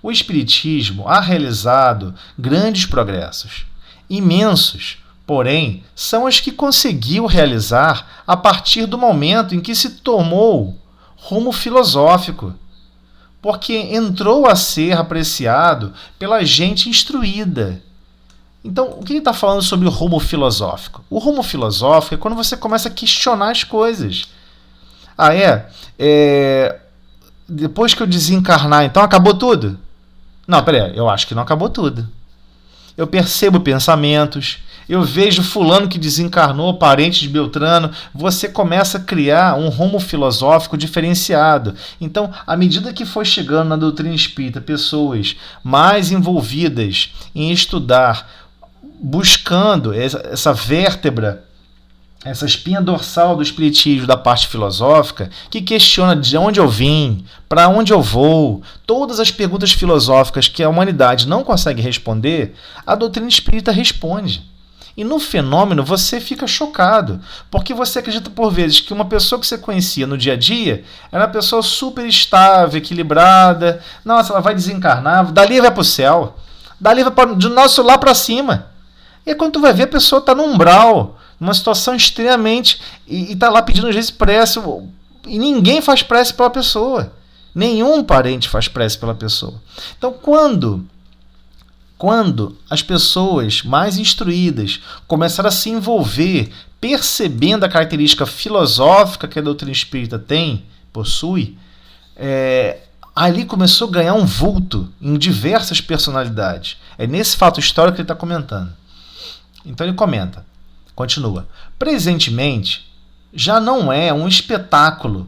o Espiritismo ha realizado grandes progressos. Imensos, porém, são os que conseguiu realizar a partir do momento em que se tomou rumo filosófico, porque entrou a ser apreciado pela gente instruída. Então, o que ele está falando sobre o rumo filosófico? O rumo filosófico é quando você começa a questionar as coisas. Depois que eu desencarnar, então acabou tudo? Não, peraí, eu acho que não acabou tudo. Eu percebo pensamentos, eu vejo fulano que desencarnou, parente de Beltrano, você começa a criar um rumo filosófico diferenciado. Então, à medida que for chegando na doutrina espírita pessoas mais envolvidas em estudar buscando essa vértebra, essa espinha dorsal do espiritismo da parte filosófica, que questiona de onde eu vim, para onde eu vou, todas as perguntas filosóficas que a humanidade não consegue responder, a doutrina espírita responde. E no fenômeno você fica chocado, porque você acredita por vezes que uma pessoa que você conhecia no dia a dia era uma pessoa super estável, equilibrada, nossa, ela vai desencarnar, dali vai para o céu, dali vai do nosso lá para cima. E aí, quando tu vai ver, a pessoa está no umbral, numa situação extremamente... E está lá pedindo às vezes prece, e ninguém faz prece pela pessoa. Nenhum parente faz prece pela pessoa. Então, quando as pessoas mais instruídas começaram a se envolver, percebendo a característica filosófica que a doutrina espírita possui, ali começou a ganhar um vulto em diversas personalidades. É nesse fato histórico que ele está comentando. Então ele comenta, continua. Presentemente, já não é um espetáculo,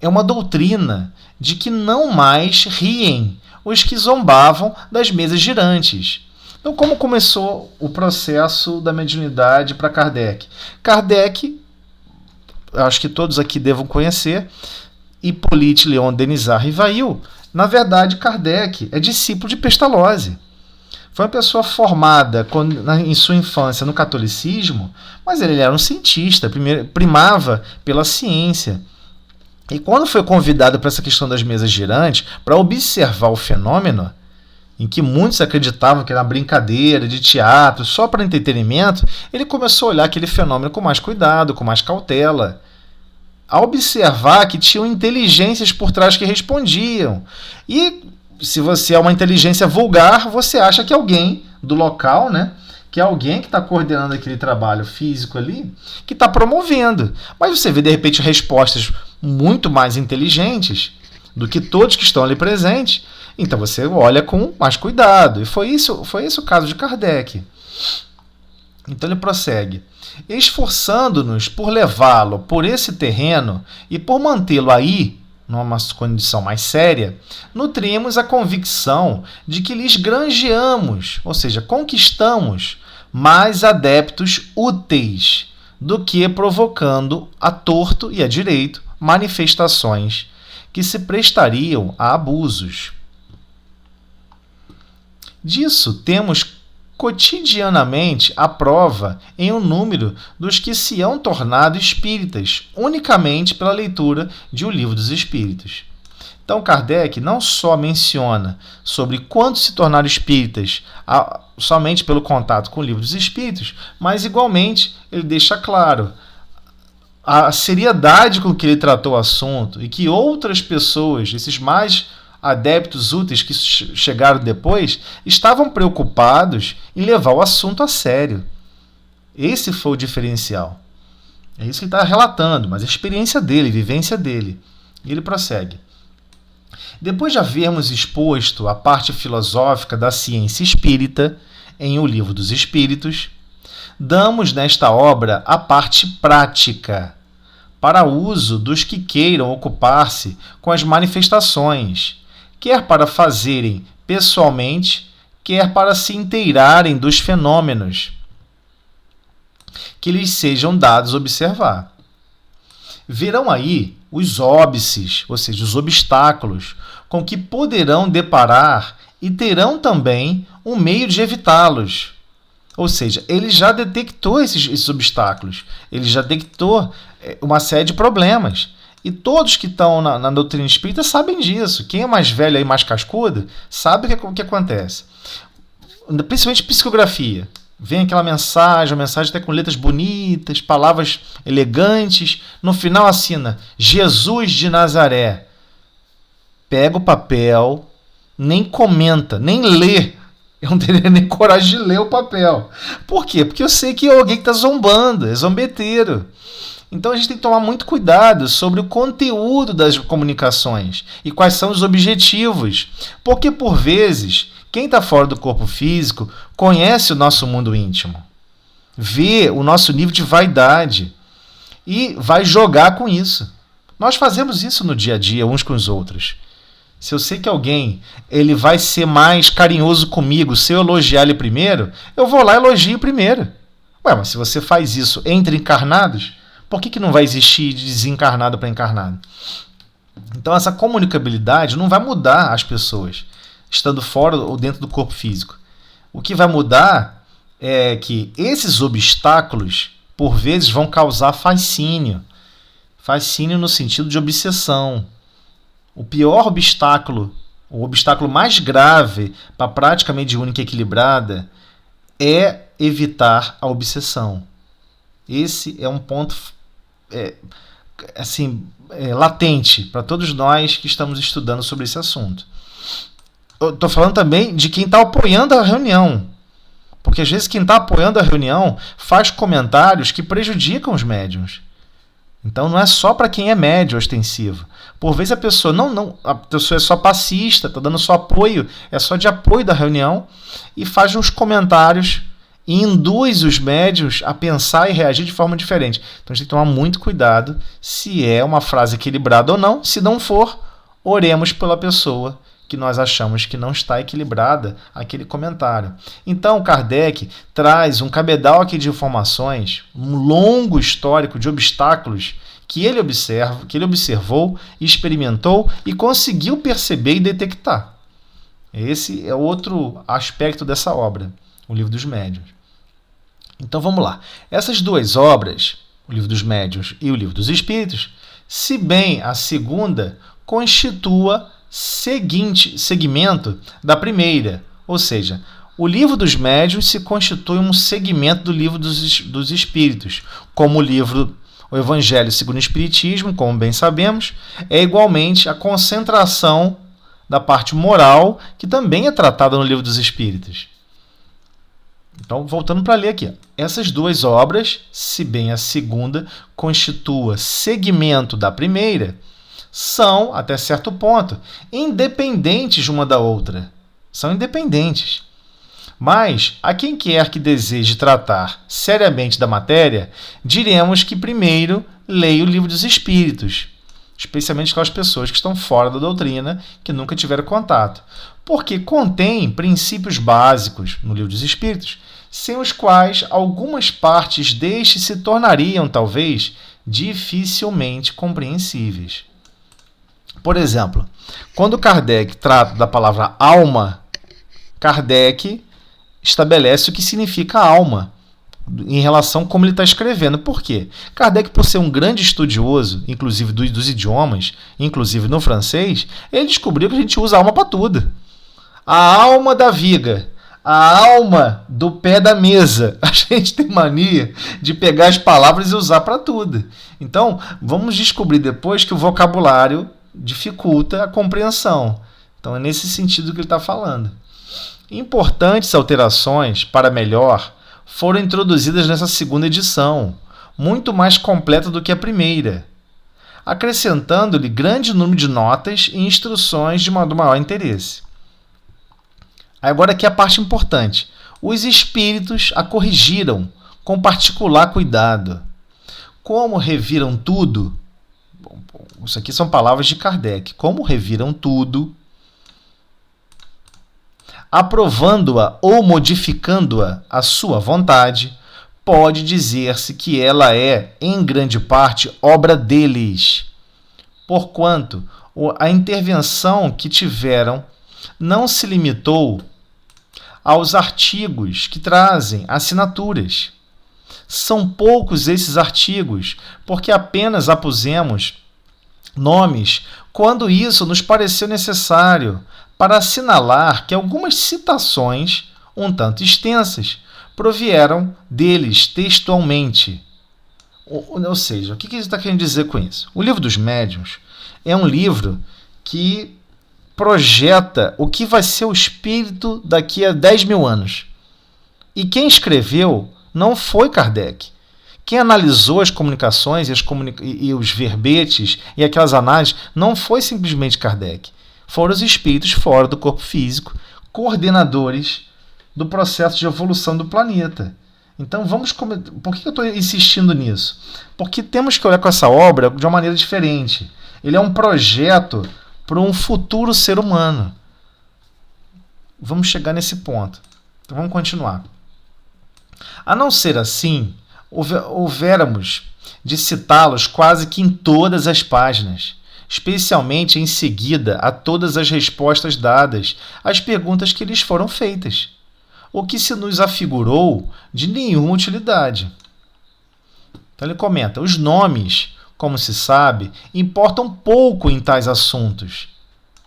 é uma doutrina de que não mais riem os que zombavam das mesas girantes. Então, como começou o processo da mediunidade para Kardec? Kardec, acho que todos aqui devam conhecer, Hippolyte Léon Denisard Rivail. Na verdade, Kardec é discípulo de Pestalozzi. Foi uma pessoa formada em sua infância no catolicismo, mas ele era um cientista, primava pela ciência. E quando foi convidado para essa questão das mesas girantes, para observar o fenômeno, em que muitos acreditavam que era uma brincadeira de teatro, só para entretenimento, ele começou a olhar aquele fenômeno com mais cuidado, com mais cautela, a observar que tinham inteligências por trás que respondiam. E se você é uma inteligência vulgar, você acha que alguém do local, né, que é alguém que está coordenando aquele trabalho físico ali, que está promovendo. Mas você vê, de repente, respostas muito mais inteligentes do que todos que estão ali presentes. Então você olha com mais cuidado. E foi esse o caso de Kardec. Então ele prossegue. Esforçando-nos por levá-lo por esse terreno e por mantê-lo aí, numa condição mais séria, nutrimos a convicção de que lhes granjeamos, ou seja, conquistamos mais adeptos úteis do que provocando a torto e a direito manifestações que se prestariam a abusos. Disso temos cotidianamente a prova em um número dos que se hão tornado espíritas unicamente pela leitura de O Livro dos Espíritos. Então Kardec não só menciona sobre quanto se tornaram espíritas somente pelo contato com o Livro dos Espíritos, mas igualmente ele deixa claro a seriedade com que ele tratou o assunto e que outras pessoas, esses mais adeptos úteis que chegaram depois, estavam preocupados em levar o assunto a sério. Esse foi o diferencial. É isso que ele está relatando, mas a experiência dele, a vivência dele. E ele prossegue. Depois de havermos exposto a parte filosófica da ciência espírita em O Livro dos Espíritos, damos nesta obra a parte prática, para uso dos que queiram ocupar-se com as manifestações, quer para fazerem pessoalmente, quer para se inteirarem dos fenômenos que lhes sejam dados observar. Verão aí os óbices, ou seja, os obstáculos, com que poderão deparar e terão também um meio de evitá-los. Ou seja, ele já detectou esses obstáculos, ele já detectou uma série de problemas. E todos que estão na doutrina espírita sabem disso. Quem é mais velho e mais cascudo sabe o que acontece. Principalmente psicografia. Vem aquela mensagem, a mensagem até com letras bonitas, palavras elegantes. No final assina Jesus de Nazaré. Pega o papel, nem comenta, nem lê. Eu não teria nem coragem de ler o papel. Por quê? Porque eu sei que é alguém que está zombando, é zombeteiro. Então a gente tem que tomar muito cuidado sobre o conteúdo das comunicações e quais são os objetivos. Porque, por vezes, quem está fora do corpo físico conhece o nosso mundo íntimo, vê o nosso nível de vaidade e vai jogar com isso. Nós fazemos isso no dia a dia, uns com os outros. Se eu sei que alguém ele vai ser mais carinhoso comigo se eu elogiar ele primeiro, eu vou lá e elogio primeiro. Ué, mas se você faz isso entre encarnados, por que não vai existir de desencarnado para encarnado? Então essa comunicabilidade não vai mudar as pessoas, estando fora ou dentro do corpo físico. O que vai mudar é que esses obstáculos, por vezes, vão causar fascínio. Fascínio no sentido de obsessão. O pior obstáculo, o obstáculo mais grave para a prática mediúnica equilibrada é evitar a obsessão. Esse é um ponto latente para todos nós que estamos estudando sobre esse assunto. Eu estou falando também de quem está apoiando a reunião. Porque às vezes quem está apoiando a reunião faz comentários que prejudicam os médiuns. Então não é só para quem é médium ostensivo. Por vezes a pessoa a pessoa é só passista, está dando só apoio, é só de apoio da reunião e faz uns comentários e induz os médiuns a pensar e reagir de forma diferente. Então a gente tem que tomar muito cuidado se é uma frase equilibrada ou não. Se não for, oremos pela pessoa que nós achamos que não está equilibrada aquele comentário. Então Kardec traz um cabedal aqui de informações, um longo histórico de obstáculos que ele observou, experimentou e conseguiu perceber e detectar. Esse é outro aspecto dessa obra, o Livro dos Médiuns. Então vamos lá. Essas duas obras, o Livro dos Médiuns e o Livro dos Espíritos, se bem a segunda constitua segmento da primeira, ou seja, o Livro dos Médiuns se constitui um segmento do Livro dos Espíritos, como o Evangelho segundo o Espiritismo, como bem sabemos, é igualmente a concentração da parte moral, que também é tratada no Livro dos Espíritos. Então, voltando para ler aqui. Essas duas obras, se bem a segunda constitua segmento da primeira, são, até certo ponto, independentes uma da outra. São independentes. Mas, a quem quer que deseje tratar seriamente da matéria, diremos que primeiro leia o Livro dos Espíritos, especialmente aquelas pessoas que estão fora da doutrina, que nunca tiveram contato, porque contém princípios básicos no Livro dos Espíritos, sem os quais algumas partes deste se tornariam, talvez, dificilmente compreensíveis. Por exemplo, quando Kardec trata da palavra alma, Kardec estabelece o que significa alma em relação a como ele está escrevendo. Por quê? Kardec, por ser um grande estudioso, inclusive dos idiomas, inclusive no francês, ele descobriu que a gente usa alma para tudo. A alma da viga, a alma do pé da mesa. A gente tem mania de pegar as palavras e usar para tudo. Então, vamos descobrir depois que o vocabulário dificulta a compreensão. Então, é nesse sentido que ele está falando. Importantes alterações para melhor foram introduzidas nessa segunda edição, muito mais completa do que a primeira, acrescentando-lhe grande número de notas e instruções do maior interesse. Agora aqui a parte importante. Os espíritos a corrigiram com particular cuidado. Como reviram tudo, isso aqui são palavras de Kardec, como reviram tudo, aprovando-a ou modificando-a à sua vontade, pode dizer-se que ela é, em grande parte, obra deles, porquanto a intervenção que tiveram não se limitou aos artigos que trazem assinaturas. São poucos esses artigos, porque apenas apusemos nomes quando isso nos pareceu necessário, para assinalar que algumas citações, um tanto extensas, provieram deles textualmente. Ou seja, o que ele está querendo dizer com isso? O Livro dos Médiuns é um livro que projeta o que vai ser o espírito daqui a 10 mil anos. E quem escreveu não foi Kardec. Quem analisou as comunicações e os verbetes e aquelas análises não foi simplesmente Kardec. Foram os espíritos fora do corpo físico, coordenadores do processo de evolução do planeta. Então, por que eu estou insistindo nisso? Porque temos que olhar com essa obra de uma maneira diferente. Ele é um projeto para um futuro ser humano. Vamos chegar nesse ponto. Então vamos continuar. A não ser assim, houvéramos de citá-los quase que em todas as páginas, especialmente em seguida a todas as respostas dadas às perguntas que lhes foram feitas, o que se nos afigurou de nenhuma utilidade. Então ele comenta: os nomes, como se sabe, importam pouco em tais assuntos.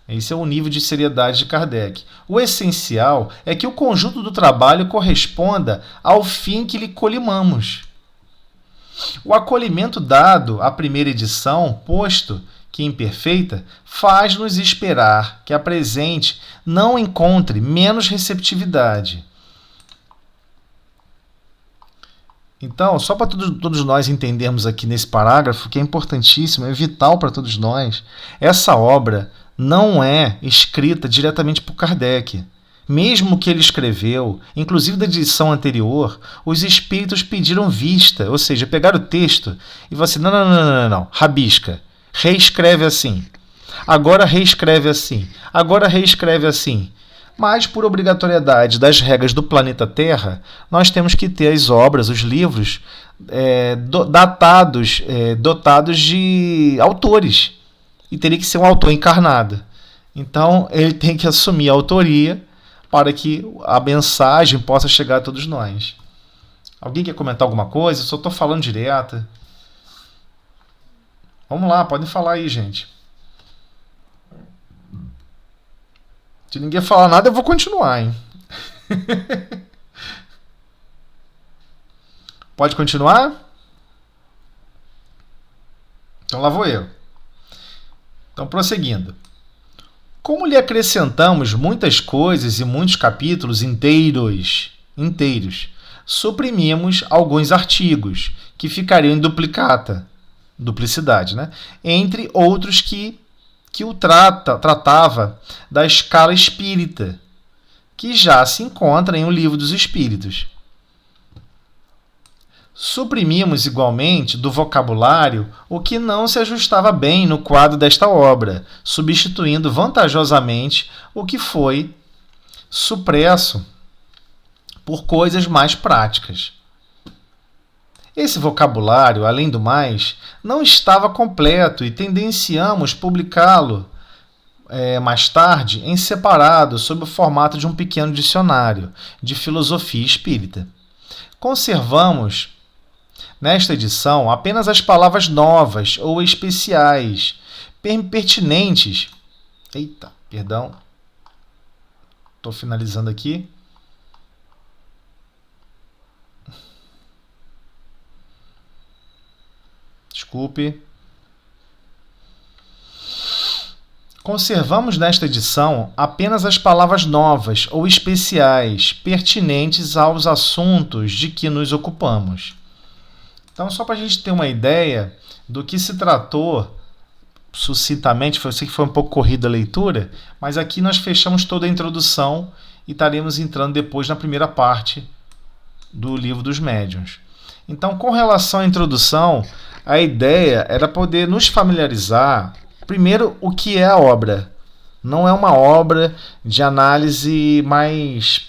Esse é o nível de seriedade de Kardec. O essencial é que o conjunto do trabalho corresponda ao fim que lhe colimamos. O acolhimento dado à primeira edição, posto que imperfeita, faz-nos esperar que a presente não encontre menos receptividade. Então, só para todos nós entendermos aqui nesse parágrafo, que é importantíssimo, é vital para todos nós, essa obra não é escrita diretamente por Kardec. Mesmo que ele escreveu, inclusive da edição anterior, os espíritos pediram vista, ou seja, pegaram o texto e falaram assim: não, rabisca, reescreve assim, agora reescreve assim, agora reescreve assim. Mas, por obrigatoriedade das regras do planeta Terra, nós temos que ter as obras, os livros, dotados de autores. E teria que ser um autor encarnado. Então, ele tem que assumir a autoria para que a mensagem possa chegar a todos nós. Alguém quer comentar alguma coisa? Eu só estou falando direto. Vamos lá, podem falar aí, gente. Se ninguém falar nada, eu vou continuar, hein? Pode continuar? Então lá vou eu. Então, prosseguindo. Como lhe acrescentamos muitas coisas e muitos capítulos inteiros, suprimimos alguns artigos que ficariam em duplicidade, né? Entre outros que o tratava da escala espírita, que já se encontra em O Livro dos Espíritos. Suprimimos igualmente do vocabulário o que não se ajustava bem no quadro desta obra, substituindo vantajosamente o que foi supresso por coisas mais práticas. Esse vocabulário, além do mais, não estava completo e tendenciamos publicá-lo mais tarde em separado sob o formato de um pequeno dicionário de filosofia espírita. Conservamos nesta edição apenas as palavras novas ou especiais, pertinentes. Estou finalizando aqui. Desculpe. Conservamos nesta edição apenas as palavras novas ou especiais, pertinentes aos assuntos de que nos ocupamos. Então, só para a gente ter uma ideia do que se tratou sucintamente, eu sei que foi um pouco corrida a leitura, mas aqui nós fechamos toda a introdução e estaremos entrando depois na primeira parte do Livro dos Médiuns. Então, com relação à introdução, a ideia era poder nos familiarizar, primeiro, o que é a obra. Não é uma obra de análise mais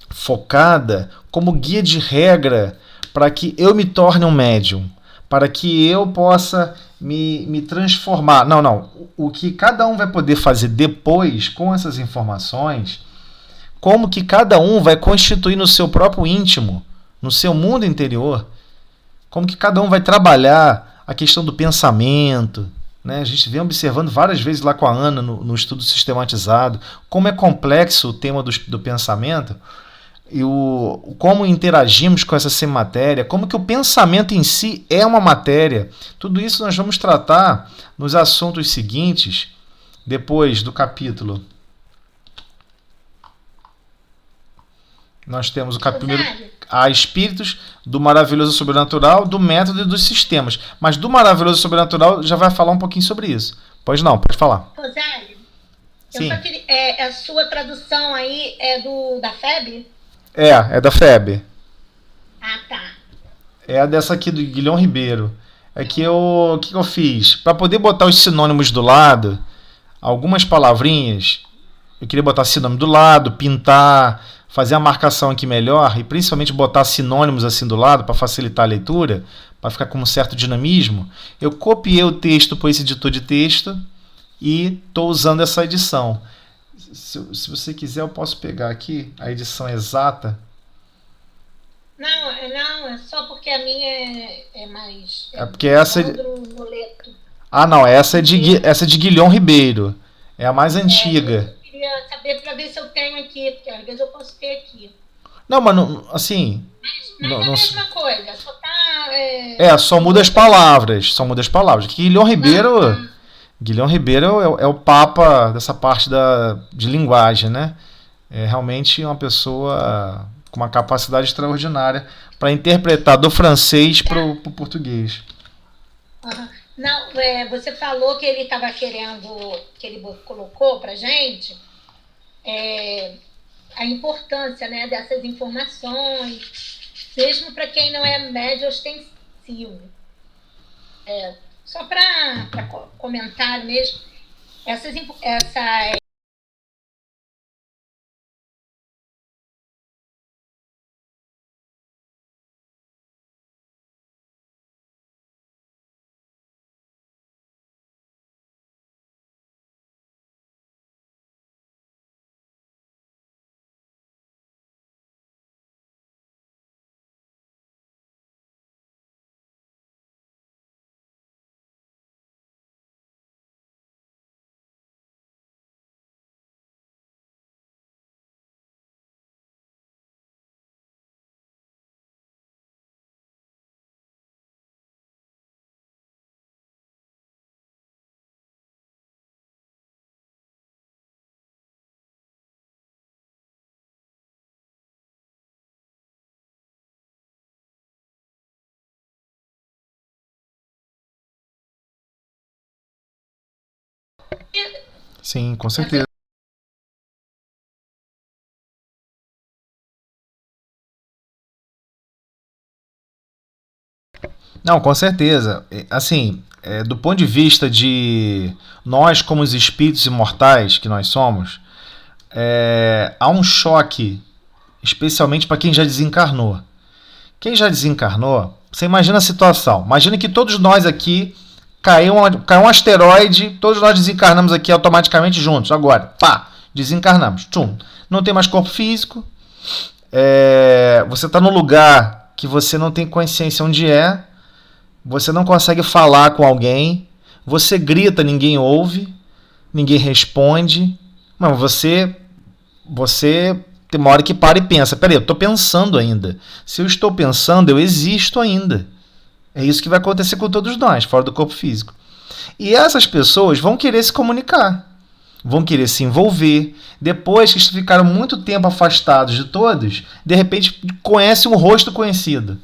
focada como guia de regra para que eu me torne um médium, para que eu possa me transformar. Não. O que cada um vai poder fazer depois com essas informações, como que cada um vai constituir no seu próprio íntimo, no seu mundo interior, como que cada um vai trabalhar a questão do pensamento, né? A gente vem observando várias vezes lá com a Ana no estudo sistematizado, como é complexo o tema do pensamento, e como interagimos com essa semimatéria, como que o pensamento em si é uma matéria. Tudo isso nós vamos tratar nos assuntos seguintes, depois do capítulo. Nós temos o capítulo a espíritos, do maravilhoso sobrenatural, do método e dos sistemas. Mas do maravilhoso sobrenatural já vai falar um pouquinho sobre isso. Pode falar. Rosélio, Sim. A sua tradução aí é da FEB? É da FEB. Ah, tá. É a dessa aqui do Guilherme Ribeiro. É que o que eu fiz? Para poder botar os sinônimos do lado, algumas palavrinhas, eu queria botar sinônimo do lado, pintar, fazer a marcação aqui melhor e principalmente botar sinônimos assim do lado para facilitar a leitura, para ficar com um certo dinamismo. Eu copiei o texto para esse editor de texto e estou usando essa edição. Se você quiser, eu posso pegar aqui a edição exata. Não, é só porque a minha é mais... É porque essa... Boleto. Ah, não, essa é de Guilhom Ribeiro. É a mais antiga. Eu queria saber para ver se eu tenho aqui, porque às vezes eu posso ter aqui. Não, mas não, assim... Mas não, é a mesma coisa, só tá... só muda as palavras. Só muda as palavras. Guilhom Ribeiro... Guilhom Ribeiro é o papa dessa parte de linguagem, né? É realmente uma pessoa com uma capacidade extraordinária para interpretar do francês para o português. Uhum. Não, você falou que ele estava querendo, que ele colocou para gente a importância, né, dessas informações, mesmo para quem não é médio ostensivo. Só para comentar mesmo, essa Sim, com certeza. Não, com certeza. Assim, do ponto de vista de nós como os espíritos imortais que nós somos, há um choque, especialmente para quem já desencarnou. Quem já desencarnou, você imagina a situação. Imagina que todos nós aqui caiu um asteroide, todos nós desencarnamos aqui automaticamente juntos. Agora, pá, desencarnamos. Tchum. Não tem mais corpo físico. Você está num lugar que você não tem consciência onde é. Você não consegue falar com alguém. Você grita, ninguém ouve. Ninguém responde. Mas você tem uma hora que para e pensa. Peraí, eu estou pensando ainda. Se eu estou pensando, eu existo ainda. É isso que vai acontecer com todos nós, fora do corpo físico. E essas pessoas vão querer se comunicar. Vão querer se envolver. Depois que ficaram muito tempo afastados de todos, de repente conhece um rosto conhecido.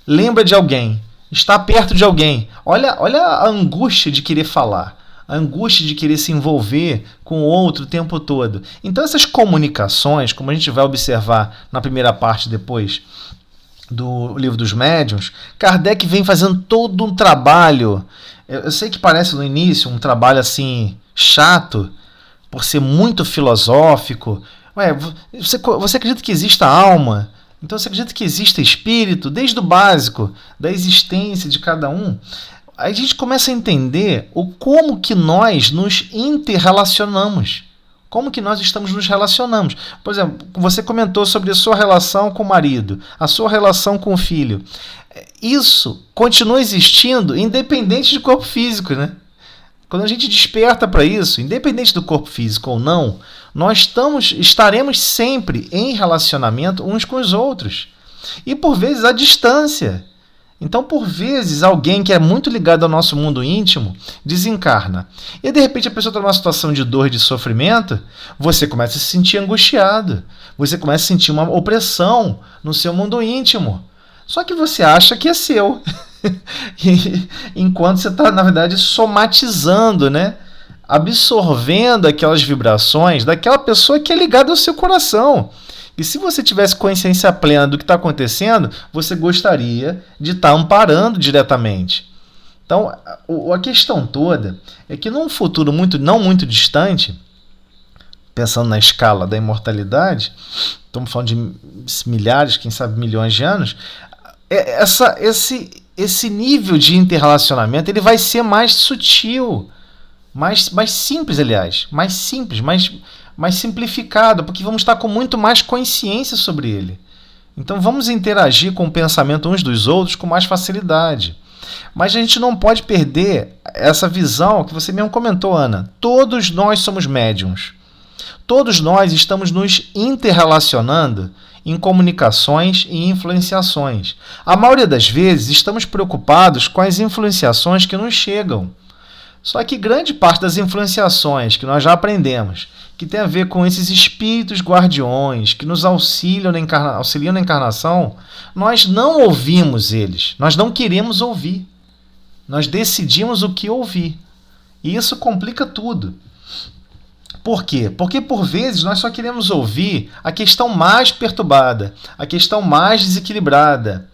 Lembra de alguém. Está perto de alguém. Olha a angústia de querer falar. A angústia de querer se envolver com o outro o tempo todo. Então essas comunicações, como a gente vai observar na primeira parte depois do Livro dos Médiuns, Kardec vem fazendo todo um trabalho. Eu sei que parece no início um trabalho assim chato, por ser muito filosófico. Você acredita que exista alma? Então você acredita que existe espírito, desde o básico, da existência de cada um? Aí a gente começa a entender como que nós nos interrelacionamos. Como que nós estamos nos relacionando. Por exemplo, você comentou sobre a sua relação com o marido, a sua relação com o filho. Isso continua existindo independente de corpo físico, né? Quando a gente desperta para isso, independente do corpo físico ou não, nós estaremos sempre em relacionamento uns com os outros. E por vezes à distância. Então, por vezes, alguém que é muito ligado ao nosso mundo íntimo desencarna. E de repente a pessoa está numa situação de dor e de sofrimento, você começa a se sentir angustiado. Você começa a sentir uma opressão no seu mundo íntimo. Só que você acha que é seu. Enquanto você está, na verdade, somatizando, né? Absorvendo aquelas vibrações daquela pessoa que é ligada ao seu coração. E se você tivesse consciência plena do que está acontecendo, você gostaria de estar amparando diretamente. Então, a questão toda é que num futuro não muito distante, pensando na escala da imortalidade, estamos falando de milhares, quem sabe milhões de anos, esse nível de interrelacionamento ele vai ser mais sutil, mais simples, aliás, mais simples, mais simplificado, porque vamos estar com muito mais consciência sobre ele. Então vamos interagir com o pensamento uns dos outros com mais facilidade. Mas a gente não pode perder essa visão que você mesmo comentou, Ana. Todos nós somos médiums. Todos nós estamos nos interrelacionando em comunicações e influenciações. A maioria das vezes estamos preocupados com as influenciações que nos chegam. Só que grande parte das influenciações que nós já aprendemos, que tem a ver com esses espíritos guardiões que nos auxiliam na encarnação, nós não ouvimos eles, nós não queremos ouvir. Nós decidimos o que ouvir. E isso complica tudo. Por quê? Porque por vezes nós só queremos ouvir a questão mais perturbada, a questão mais desequilibrada.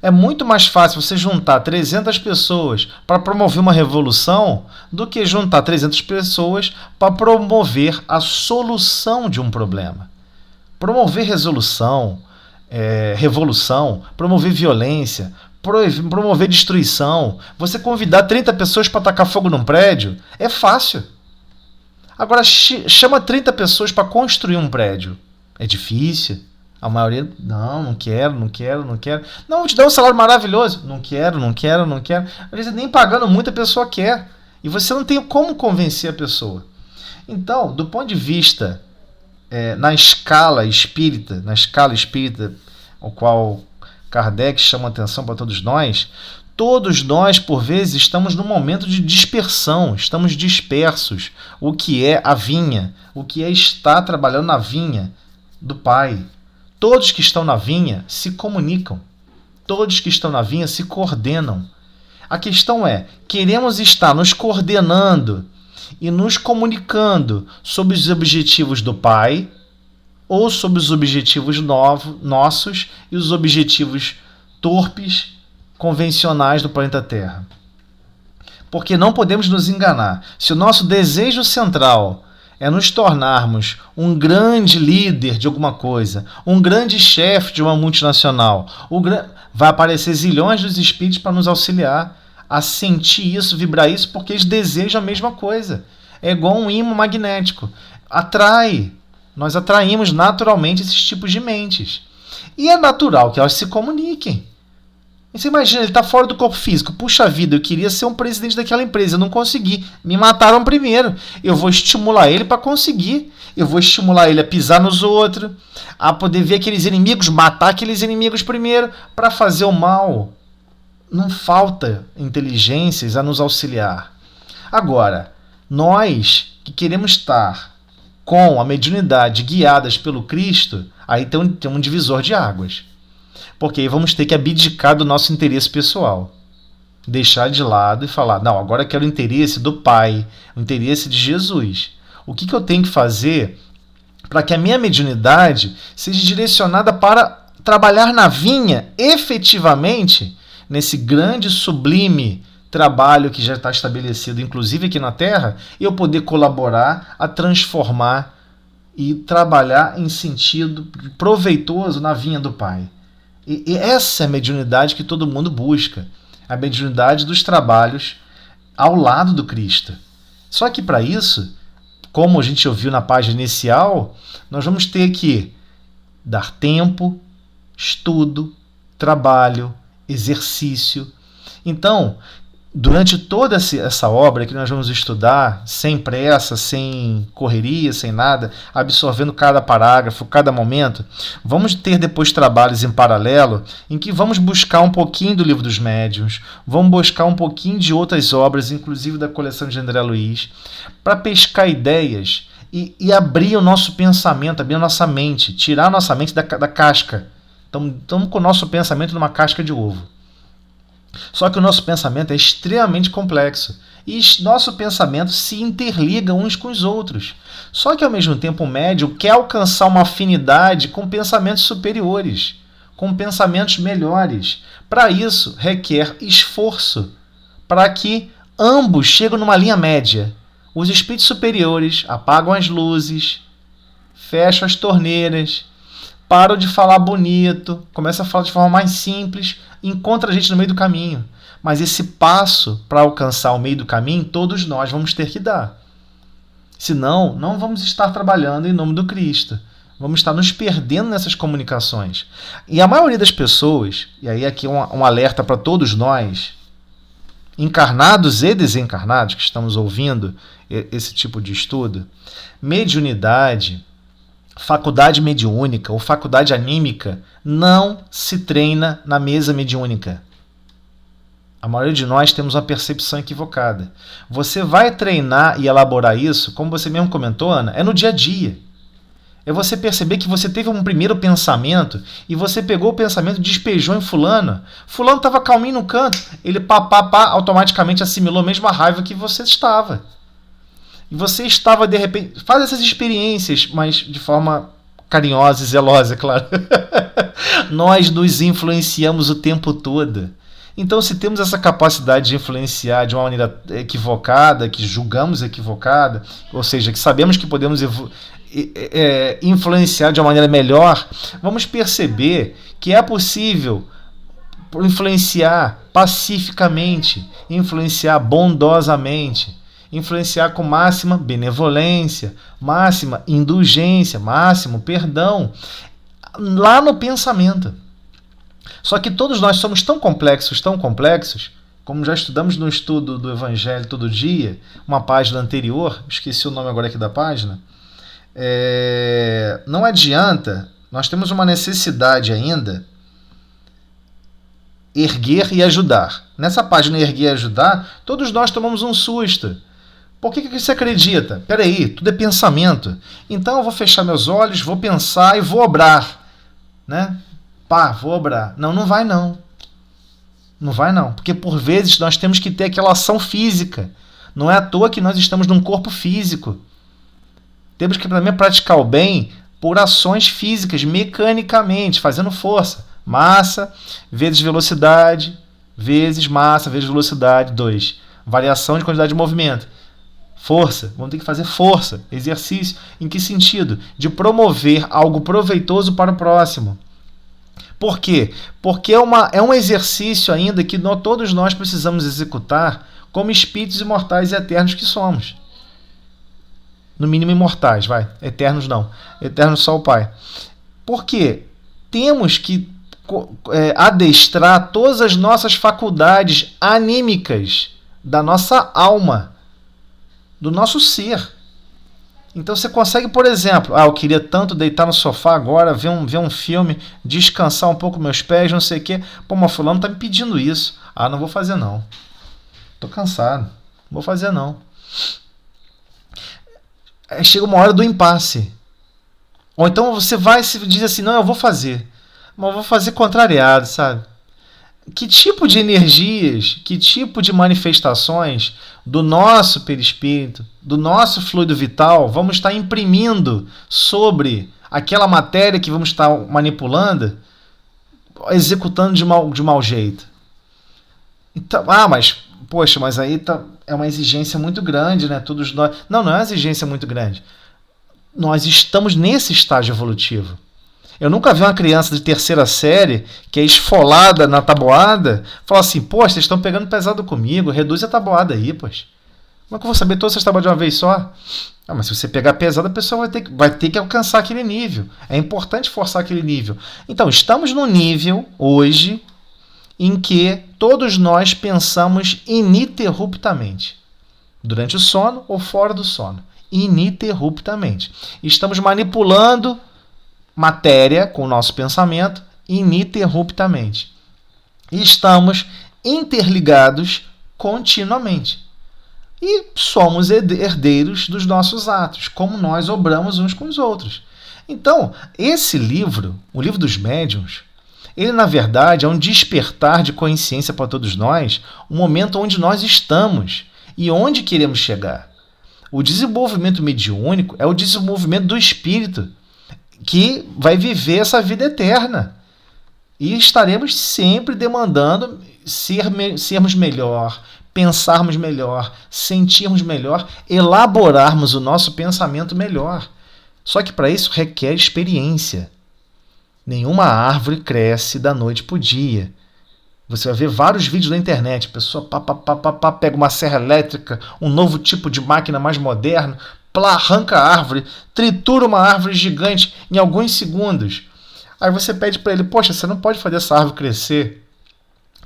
É muito mais fácil você juntar 300 pessoas para promover uma revolução do que juntar 300 pessoas para promover a solução de um problema. Promover revolução, promover violência, promover destruição, você convidar 30 pessoas para tacar fogo num prédio, é fácil. Agora, chama 30 pessoas para construir um prédio. É difícil. A maioria, não quero. Não, vou te dar um salário maravilhoso. Não quero. Às vezes nem pagando muito a pessoa quer. E você não tem como convencer a pessoa. Então, do ponto de vista, na escala espírita, ao qual Kardec chama atenção para todos nós, por vezes, estamos num momento de dispersão, estamos dispersos. O que é a vinha? O que é estar trabalhando na vinha do Pai? Todos que estão na vinha se comunicam. Todos que estão na vinha se coordenam. A questão é, queremos estar nos coordenando e nos comunicando sobre os objetivos do Pai ou sobre os objetivos nossos e os objetivos torpes, convencionais do planeta Terra. Porque não podemos nos enganar. Se o nosso desejo central é nos tornarmos um grande líder de alguma coisa, um grande chefe de uma multinacional, vai aparecer zilhões dos espíritos para nos auxiliar a sentir isso, vibrar isso, porque eles desejam a mesma coisa. É igual um ímã magnético. Nós atraímos naturalmente esses tipos de mentes. E é natural que elas se comuniquem. E você imagina, ele está fora do corpo físico. Puxa vida, eu queria ser um presidente daquela empresa, eu não consegui. Me mataram primeiro. Eu vou estimular ele para conseguir. Eu vou estimular ele a pisar nos outros, a poder ver aqueles inimigos, matar aqueles inimigos primeiro, para fazer o mal. Não falta inteligências a nos auxiliar. Agora, nós que queremos estar com a mediunidade guiadas pelo Cristo, aí tem um divisor de águas. Porque aí vamos ter que abdicar do nosso interesse pessoal. Deixar de lado e falar, não, agora eu quero o interesse do Pai, o interesse de Jesus. O que eu tenho que fazer para que a minha mediunidade seja direcionada para trabalhar na vinha, efetivamente, nesse grande, sublime trabalho que já está estabelecido, inclusive aqui na Terra, e eu poder colaborar a transformar e trabalhar em sentido proveitoso na vinha do Pai. E essa é a mediunidade que todo mundo busca. A mediunidade dos trabalhos ao lado do Cristo. Só que para isso, como a gente ouviu na página inicial, nós vamos ter que dar tempo, estudo, trabalho, exercício. Então, durante toda essa obra que nós vamos estudar, sem pressa, sem correria, sem nada, absorvendo cada parágrafo, cada momento, vamos ter depois trabalhos em paralelo em que vamos buscar um pouquinho do Livro dos Médiuns, vamos buscar um pouquinho de outras obras, inclusive da coleção de André Luiz, para pescar ideias e abrir o nosso pensamento, abrir a nossa mente, tirar a nossa mente da casca. Estamos com o nosso pensamento numa casca de ovo. Só que o nosso pensamento é extremamente complexo e nosso pensamento se interliga uns com os outros. Só que ao mesmo tempo o médium quer alcançar uma afinidade com pensamentos superiores, com pensamentos melhores. Para isso requer esforço, para que ambos cheguem numa linha média. Os espíritos superiores apagam as luzes, fecham as torneiras, param de falar bonito, começam a falar de forma mais simples, encontra a gente no meio do caminho. Mas esse passo para alcançar o meio do caminho, todos nós vamos ter que dar. Senão, não vamos estar trabalhando em nome do Cristo. Vamos estar nos perdendo nessas comunicações. E a maioria das pessoas, e aí aqui um alerta para todos nós, encarnados e desencarnados, que estamos ouvindo esse tipo de estudo, mediunidade, faculdade mediúnica ou faculdade anímica não se treina na mesa mediúnica. A maioria de nós temos uma percepção equivocada. Você vai treinar e elaborar isso, como você mesmo comentou, Ana, é no dia a dia. É você perceber que você teve um primeiro pensamento e você pegou o pensamento e despejou em fulano. Fulano estava calminho no canto, ele automaticamente assimilou mesmo a raiva que você estava. E você estava, de repente... Faz essas experiências, mas de forma carinhosa e zelosa, claro. Nós nos influenciamos o tempo todo. Então, se temos essa capacidade de influenciar de uma maneira equivocada, que julgamos equivocada, ou seja, que sabemos que podemos influenciar de uma maneira melhor, vamos perceber que é possível influenciar pacificamente, influenciar bondosamente, influenciar com máxima benevolência, máxima indulgência, máximo perdão, lá no pensamento. Só que todos nós somos tão complexos, como já estudamos no estudo do Evangelho Todo Dia, uma página anterior, esqueci o nome agora aqui da página, não adianta, nós temos uma necessidade ainda, erguer e ajudar. Nessa página erguer e ajudar, todos nós tomamos um susto. Por que você acredita? Peraí, tudo é pensamento. Então eu vou fechar meus olhos, vou pensar e vou obrar. Né? Vou obrar. Não vai não. Não vai não. Porque por vezes nós temos que ter aquela ação física. Não é à toa que nós estamos num corpo físico. Temos que também praticar o bem por ações físicas, mecanicamente, fazendo força. Massa vezes velocidade, vezes massa, vezes velocidade, 2. Variação de quantidade de movimento. Força, vamos ter que fazer força, exercício. Em que sentido? De promover algo proveitoso para o próximo. Por quê? Porque é um exercício ainda que todos nós precisamos executar como espíritos imortais e eternos que somos. No mínimo imortais, vai. Eternos não. Eternos só o Pai. Por quê? Temos que adestrar todas as nossas faculdades anímicas da nossa alma, do nosso ser. Então você consegue, por exemplo, eu queria tanto deitar no sofá agora, ver um filme, descansar um pouco meus pés, não sei o quê. Mas fulano tá me pedindo isso. Não vou fazer não. Tô cansado. Não vou fazer não. Aí chega uma hora do impasse. Ou então você vai e se diz assim, não, eu vou fazer. Mas eu vou fazer contrariado, sabe? Que tipo de energias, que tipo de manifestações do nosso perispírito, do nosso fluido vital, vamos estar imprimindo sobre aquela matéria que vamos estar manipulando, executando de mau jeito? Então, mas aí é uma exigência muito grande, né? Todos nós... Não é uma exigência muito grande. Nós estamos nesse estágio evolutivo. Eu nunca vi uma criança de terceira série que é esfolada na tabuada falar assim, vocês estão pegando pesado comigo, reduz a tabuada aí, pois. Como é que eu vou saber todas essas tabuadas de uma vez só? Mas se você pegar pesado, a pessoa vai ter que alcançar aquele nível. É importante forçar aquele nível. Então, estamos no nível, hoje, em que todos nós pensamos ininterruptamente. Durante o sono ou fora do sono. Ininterruptamente. Estamos manipulando matéria com o nosso pensamento ininterruptamente. E estamos interligados continuamente. E somos herdeiros dos nossos atos, como nós obramos uns com os outros. Então, esse livro, o livro dos médiuns, ele na verdade é um despertar de consciência para todos nós, um momento onde nós estamos e onde queremos chegar. O desenvolvimento mediúnico é o desenvolvimento do espírito, que vai viver essa vida eterna. E estaremos sempre demandando sermos melhor, pensarmos melhor, sentirmos melhor, elaborarmos o nosso pensamento melhor. Só que para isso requer experiência. Nenhuma árvore cresce da noite para o dia. Você vai ver vários vídeos na internet, a pessoa pega uma serra elétrica, um novo tipo de máquina mais moderno, arranca a árvore, tritura uma árvore gigante em alguns segundos. Aí você pede para ele, poxa, você não pode fazer essa árvore crescer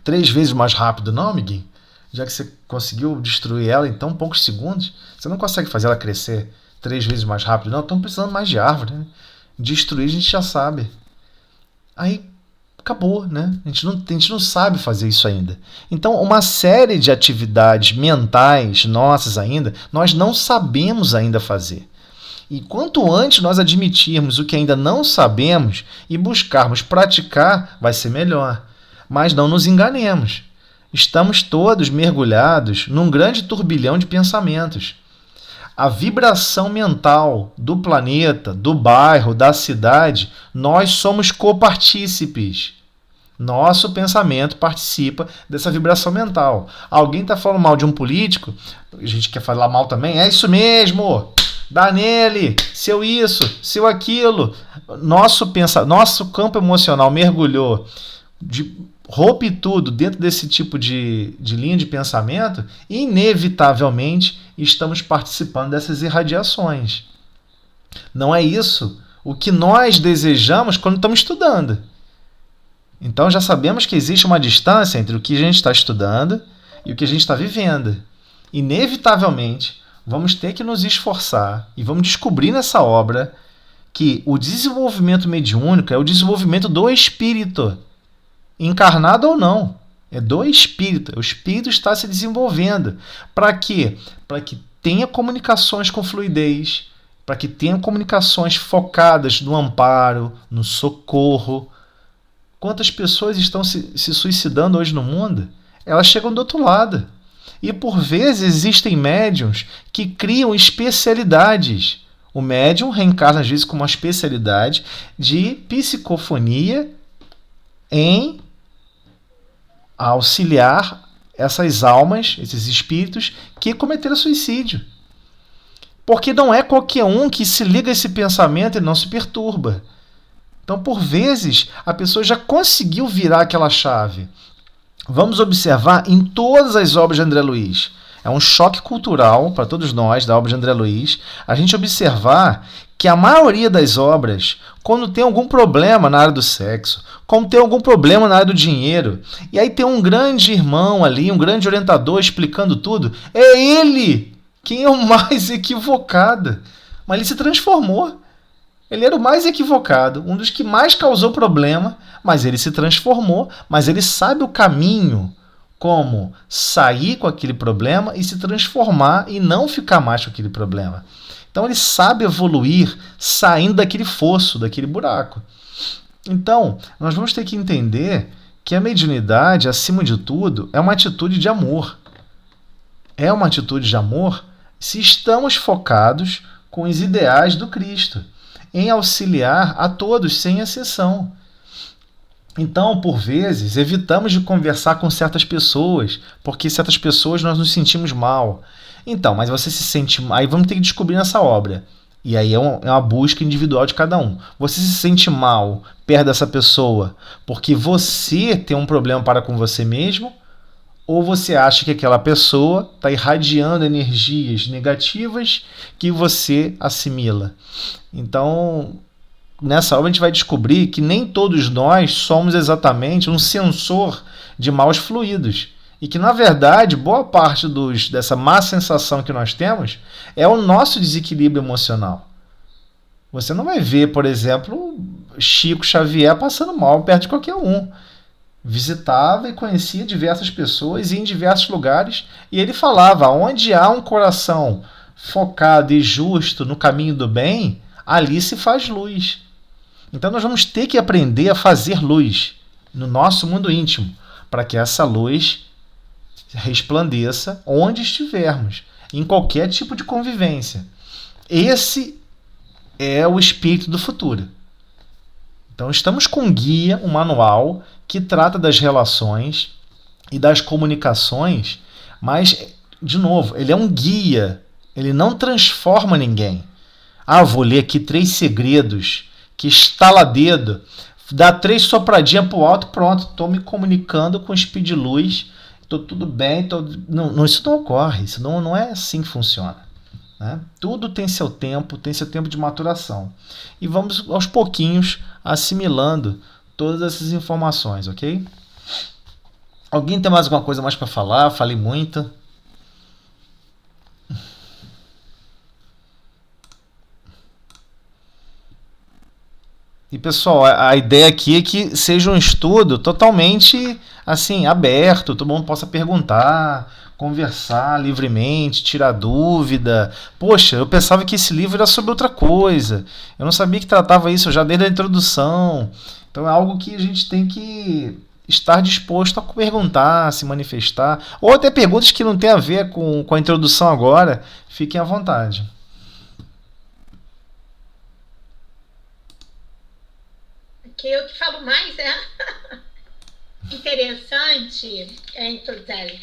3 vezes mais rápido, não, amiguinho? Já que você conseguiu destruir ela em tão poucos segundos, você não consegue fazer ela crescer 3 vezes mais rápido, não? Estão precisando mais de árvore, né? Destruir a gente já sabe. Aí acabou, né? A gente não sabe fazer isso ainda. Então, uma série de atividades mentais nossas ainda, nós não sabemos ainda fazer. E quanto antes nós admitirmos o que ainda não sabemos e buscarmos praticar, vai ser melhor. Mas não nos enganemos. Estamos todos mergulhados num grande turbilhão de pensamentos. A vibração mental do planeta, do bairro, da cidade, nós somos copartícipes. Nosso pensamento participa dessa vibração mental. Alguém está falando mal de um político, a gente quer falar mal também, é isso mesmo, dá nele, seu isso, seu aquilo. Nosso campo emocional mergulhou rompe tudo dentro desse tipo de linha de pensamento e, inevitavelmente, estamos participando dessas irradiações. Não é isso o que nós desejamos quando estamos estudando. Então, já sabemos que existe uma distância entre o que a gente está estudando e o que a gente está vivendo. Inevitavelmente, vamos ter que nos esforçar e vamos descobrir nessa obra que o desenvolvimento mediúnico é o desenvolvimento do espírito. Encarnado ou não, é do espírito. O espírito está se desenvolvendo. Para quê? Para que tenha comunicações com fluidez, para que tenha comunicações focadas no amparo, no socorro. Quantas pessoas estão se suicidando hoje no mundo? Elas chegam do outro lado. E por vezes existem médiuns que criam especialidades. O médium reencarna às vezes com uma especialidade de psicofonia em auxiliar essas almas, esses espíritos que cometeram suicídio. Porque não é qualquer um que se liga a esse pensamento e não se perturba. Então, por vezes, a pessoa já conseguiu virar aquela chave. Vamos observar em todas as obras de André Luiz. É um choque cultural para todos nós da obra de André Luiz a gente observar que a maioria das obras, quando tem algum problema na área do sexo, quando tem algum problema na área do dinheiro, e aí tem um grande irmão ali, um grande orientador explicando tudo, é ele quem é o mais equivocado. Mas ele se transformou. Ele era o mais equivocado, um dos que mais causou problema, mas ele se transformou, mas ele sabe o caminho, como sair com aquele problema e se transformar e não ficar mais com aquele problema. Então ele sabe evoluir saindo daquele fosso, daquele buraco. Então, nós vamos ter que entender que a mediunidade, acima de tudo, é uma atitude de amor. É uma atitude de amor se estamos focados com os ideais do Cristo, em auxiliar a todos, sem exceção. Então, por vezes, evitamos de conversar com certas pessoas, porque certas pessoas nós nos sentimos mal. Então, mas você se sente... Aí vamos ter que descobrir nessa obra. E aí é uma busca individual de cada um. Você se sente mal perto dessa pessoa porque você tem um problema para com você mesmo? Ou você acha que aquela pessoa está irradiando energias negativas que você assimila? Então, nessa obra a gente vai descobrir que nem todos nós somos exatamente um sensor de maus fluidos. E que, na verdade, boa parte dessa má sensação que nós temos é o nosso desequilíbrio emocional. Você não vai ver, por exemplo, Chico Xavier passando mal perto de qualquer um. Visitava e conhecia diversas pessoas e em diversos lugares, e ele falava, onde há um coração focado e justo no caminho do bem, ali se faz luz. Então nós vamos ter que aprender a fazer luz no nosso mundo íntimo, para que essa luz resplandeça onde estivermos, em qualquer tipo de convivência. Esse é o espírito do futuro. Então estamos com um guia, um manual que trata das relações e das comunicações Mas, de novo, ele é um guia. Ele não transforma ninguém. Ah, vou ler aqui 3 segredos, que estala dedo, dá 3 sopradinhas pro alto, pronto, estou me comunicando com o speed luz, estou tudo bem, não, isso não ocorre, isso não é assim que funciona. Né? Tudo tem seu tempo de maturação. E vamos aos pouquinhos assimilando todas essas informações, ok? Alguém tem mais alguma coisa mais para falar? Falei muito. E pessoal, a ideia aqui é que seja um estudo totalmente assim aberto, todo mundo possa perguntar, conversar livremente, tirar dúvida. Poxa, eu pensava que esse livro era sobre outra coisa. Eu não sabia que tratava isso já desde a introdução. Então é algo que a gente tem que estar disposto a perguntar, se manifestar, ou até perguntas que não tem a ver com a introdução agora. Fiquem à vontade. Que eu te falo mais, interessante, Zé.